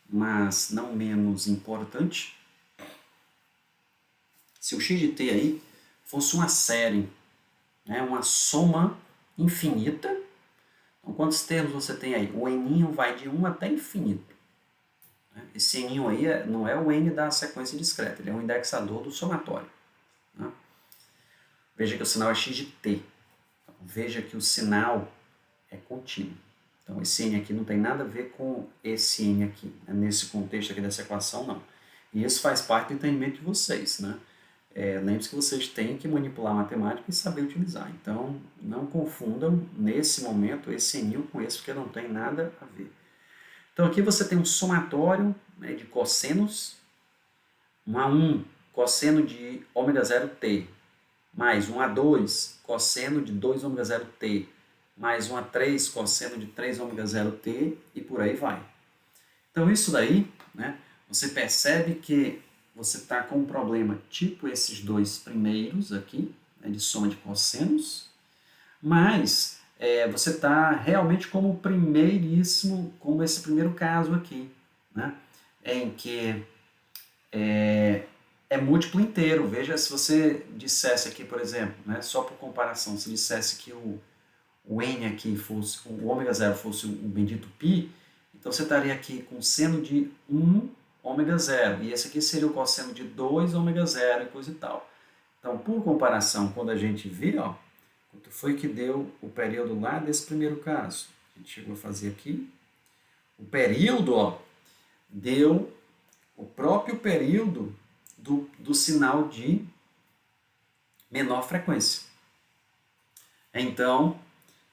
mas não menos importante, se o x de t aí fosse uma série, né? Uma soma infinita. Então, quantos termos você tem aí? O n vai de 1 até infinito. Esse n aí não é o n da sequência discreta, ele é um indexador do somatório. Né? Veja que o sinal é x de t. Então, veja que o sinal é contínuo. Então, esse n aqui não tem nada a ver com esse n aqui, né? Nesse contexto aqui dessa equação, não. E isso faz parte do entendimento de vocês, né? Lembre-se que vocês têm que manipular a matemática e saber utilizar. Então, não confundam, nesse momento, esse n com esse, porque não tem nada a ver. Então, aqui você tem um somatório, né, de cossenos, um A1, cosseno de ômega 0t, mais um A2, cosseno de 2 ômega 0t, mais um A3, cosseno de 3 ômega 0t, e por aí vai. Então, isso daí, né, você percebe que você está com um problema tipo esses dois primeiros aqui, né, de soma de cossenos, mas você está realmente como o primeiríssimo, como esse primeiro caso aqui, né, em que é múltiplo inteiro. Veja, se você dissesse aqui, por exemplo, né, só por comparação, se dissesse que o n aqui fosse, o ômega 0 fosse o bendito π, então você estaria aqui com seno de 1 ômega 0, e esse aqui seria o cosseno de 2 ômega 0 e coisa e tal. Então, por comparação, quando a gente vê, ó, quanto foi que deu o período lá desse primeiro caso? A gente chegou a fazer aqui. O período, ó, deu o próprio período do sinal de menor frequência. Então,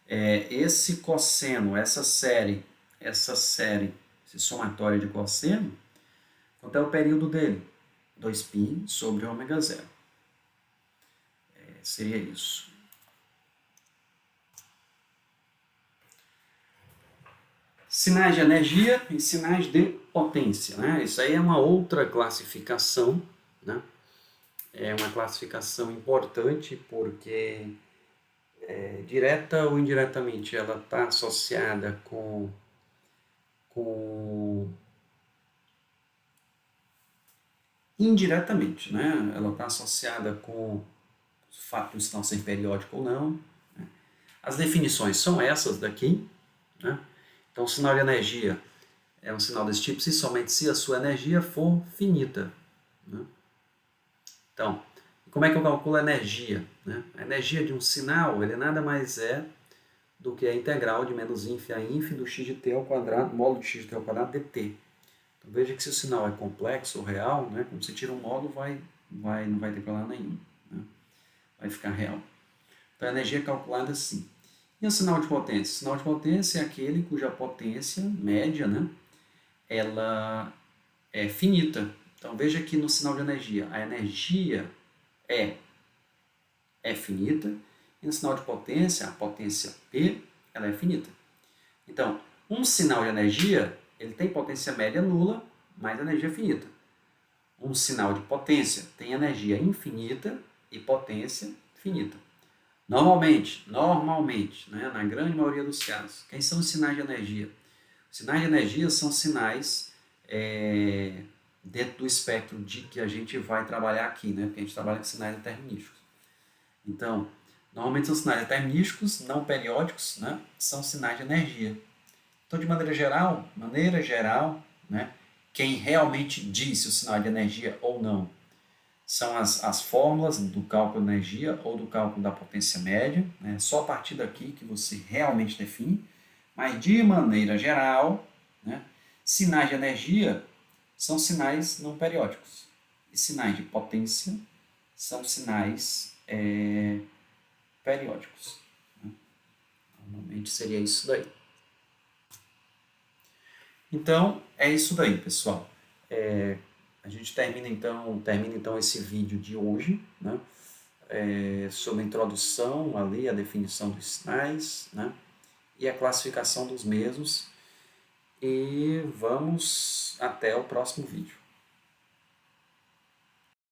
esse cosseno, essa série, esse somatório de cosseno, quanto é o período dele? 2π sobre ômega 0. Seria isso. Sinais de energia e sinais de potência, né? Isso aí é uma outra classificação, né? É uma classificação importante porque, direta ou indiretamente, ela está associada com indiretamente, né? Ela está associada com o fato de não ser periódico ou não. Né? As definições são essas daqui, né? Então, o sinal de energia é um sinal desse tipo se somente se a sua energia for finita. Né? Então, como é que eu calculo a energia? Né? A energia de um sinal, ele nada mais é do que a integral de menos ínfimo a ínfimo do x de t ao quadrado, módulo de x de t ao quadrado dt. Então, veja que se o sinal é complexo ou real, né, quando você tira um módulo, não vai ter problema nenhum. Né? Vai ficar real. Então, a energia é calculada assim. E o sinal de potência? O sinal de potência é aquele cuja potência média, né, ela é finita. Então, veja que no sinal de energia, a energia é finita, e no sinal de potência, a potência P, ela é finita. Então, um sinal de energia, ele tem potência média nula, mas energia finita. Um sinal de potência tem energia infinita e potência finita. Normalmente, né, na grande maioria dos casos, quem são os sinais de energia? Os sinais de energia são sinais dentro do espectro de que a gente vai trabalhar aqui, né, porque a gente trabalha com sinais determinísticos. Então, normalmente são sinais determinísticos, não periódicos, né, são sinais de energia. Então, de maneira geral, né, quem realmente diz se o sinal de energia ou não são as fórmulas do cálculo de energia ou do cálculo da potência média, né? Só a partir daqui que você realmente define, mas de maneira geral, né, sinais de energia são sinais não periódicos e sinais de potência são sinais periódicos. Né? Normalmente seria isso daí. Então, é isso daí, pessoal. A gente termina então esse vídeo de hoje, né? Sobre a introdução ali, a definição dos sinais, né? E a classificação dos mesmos. E vamos até o próximo vídeo.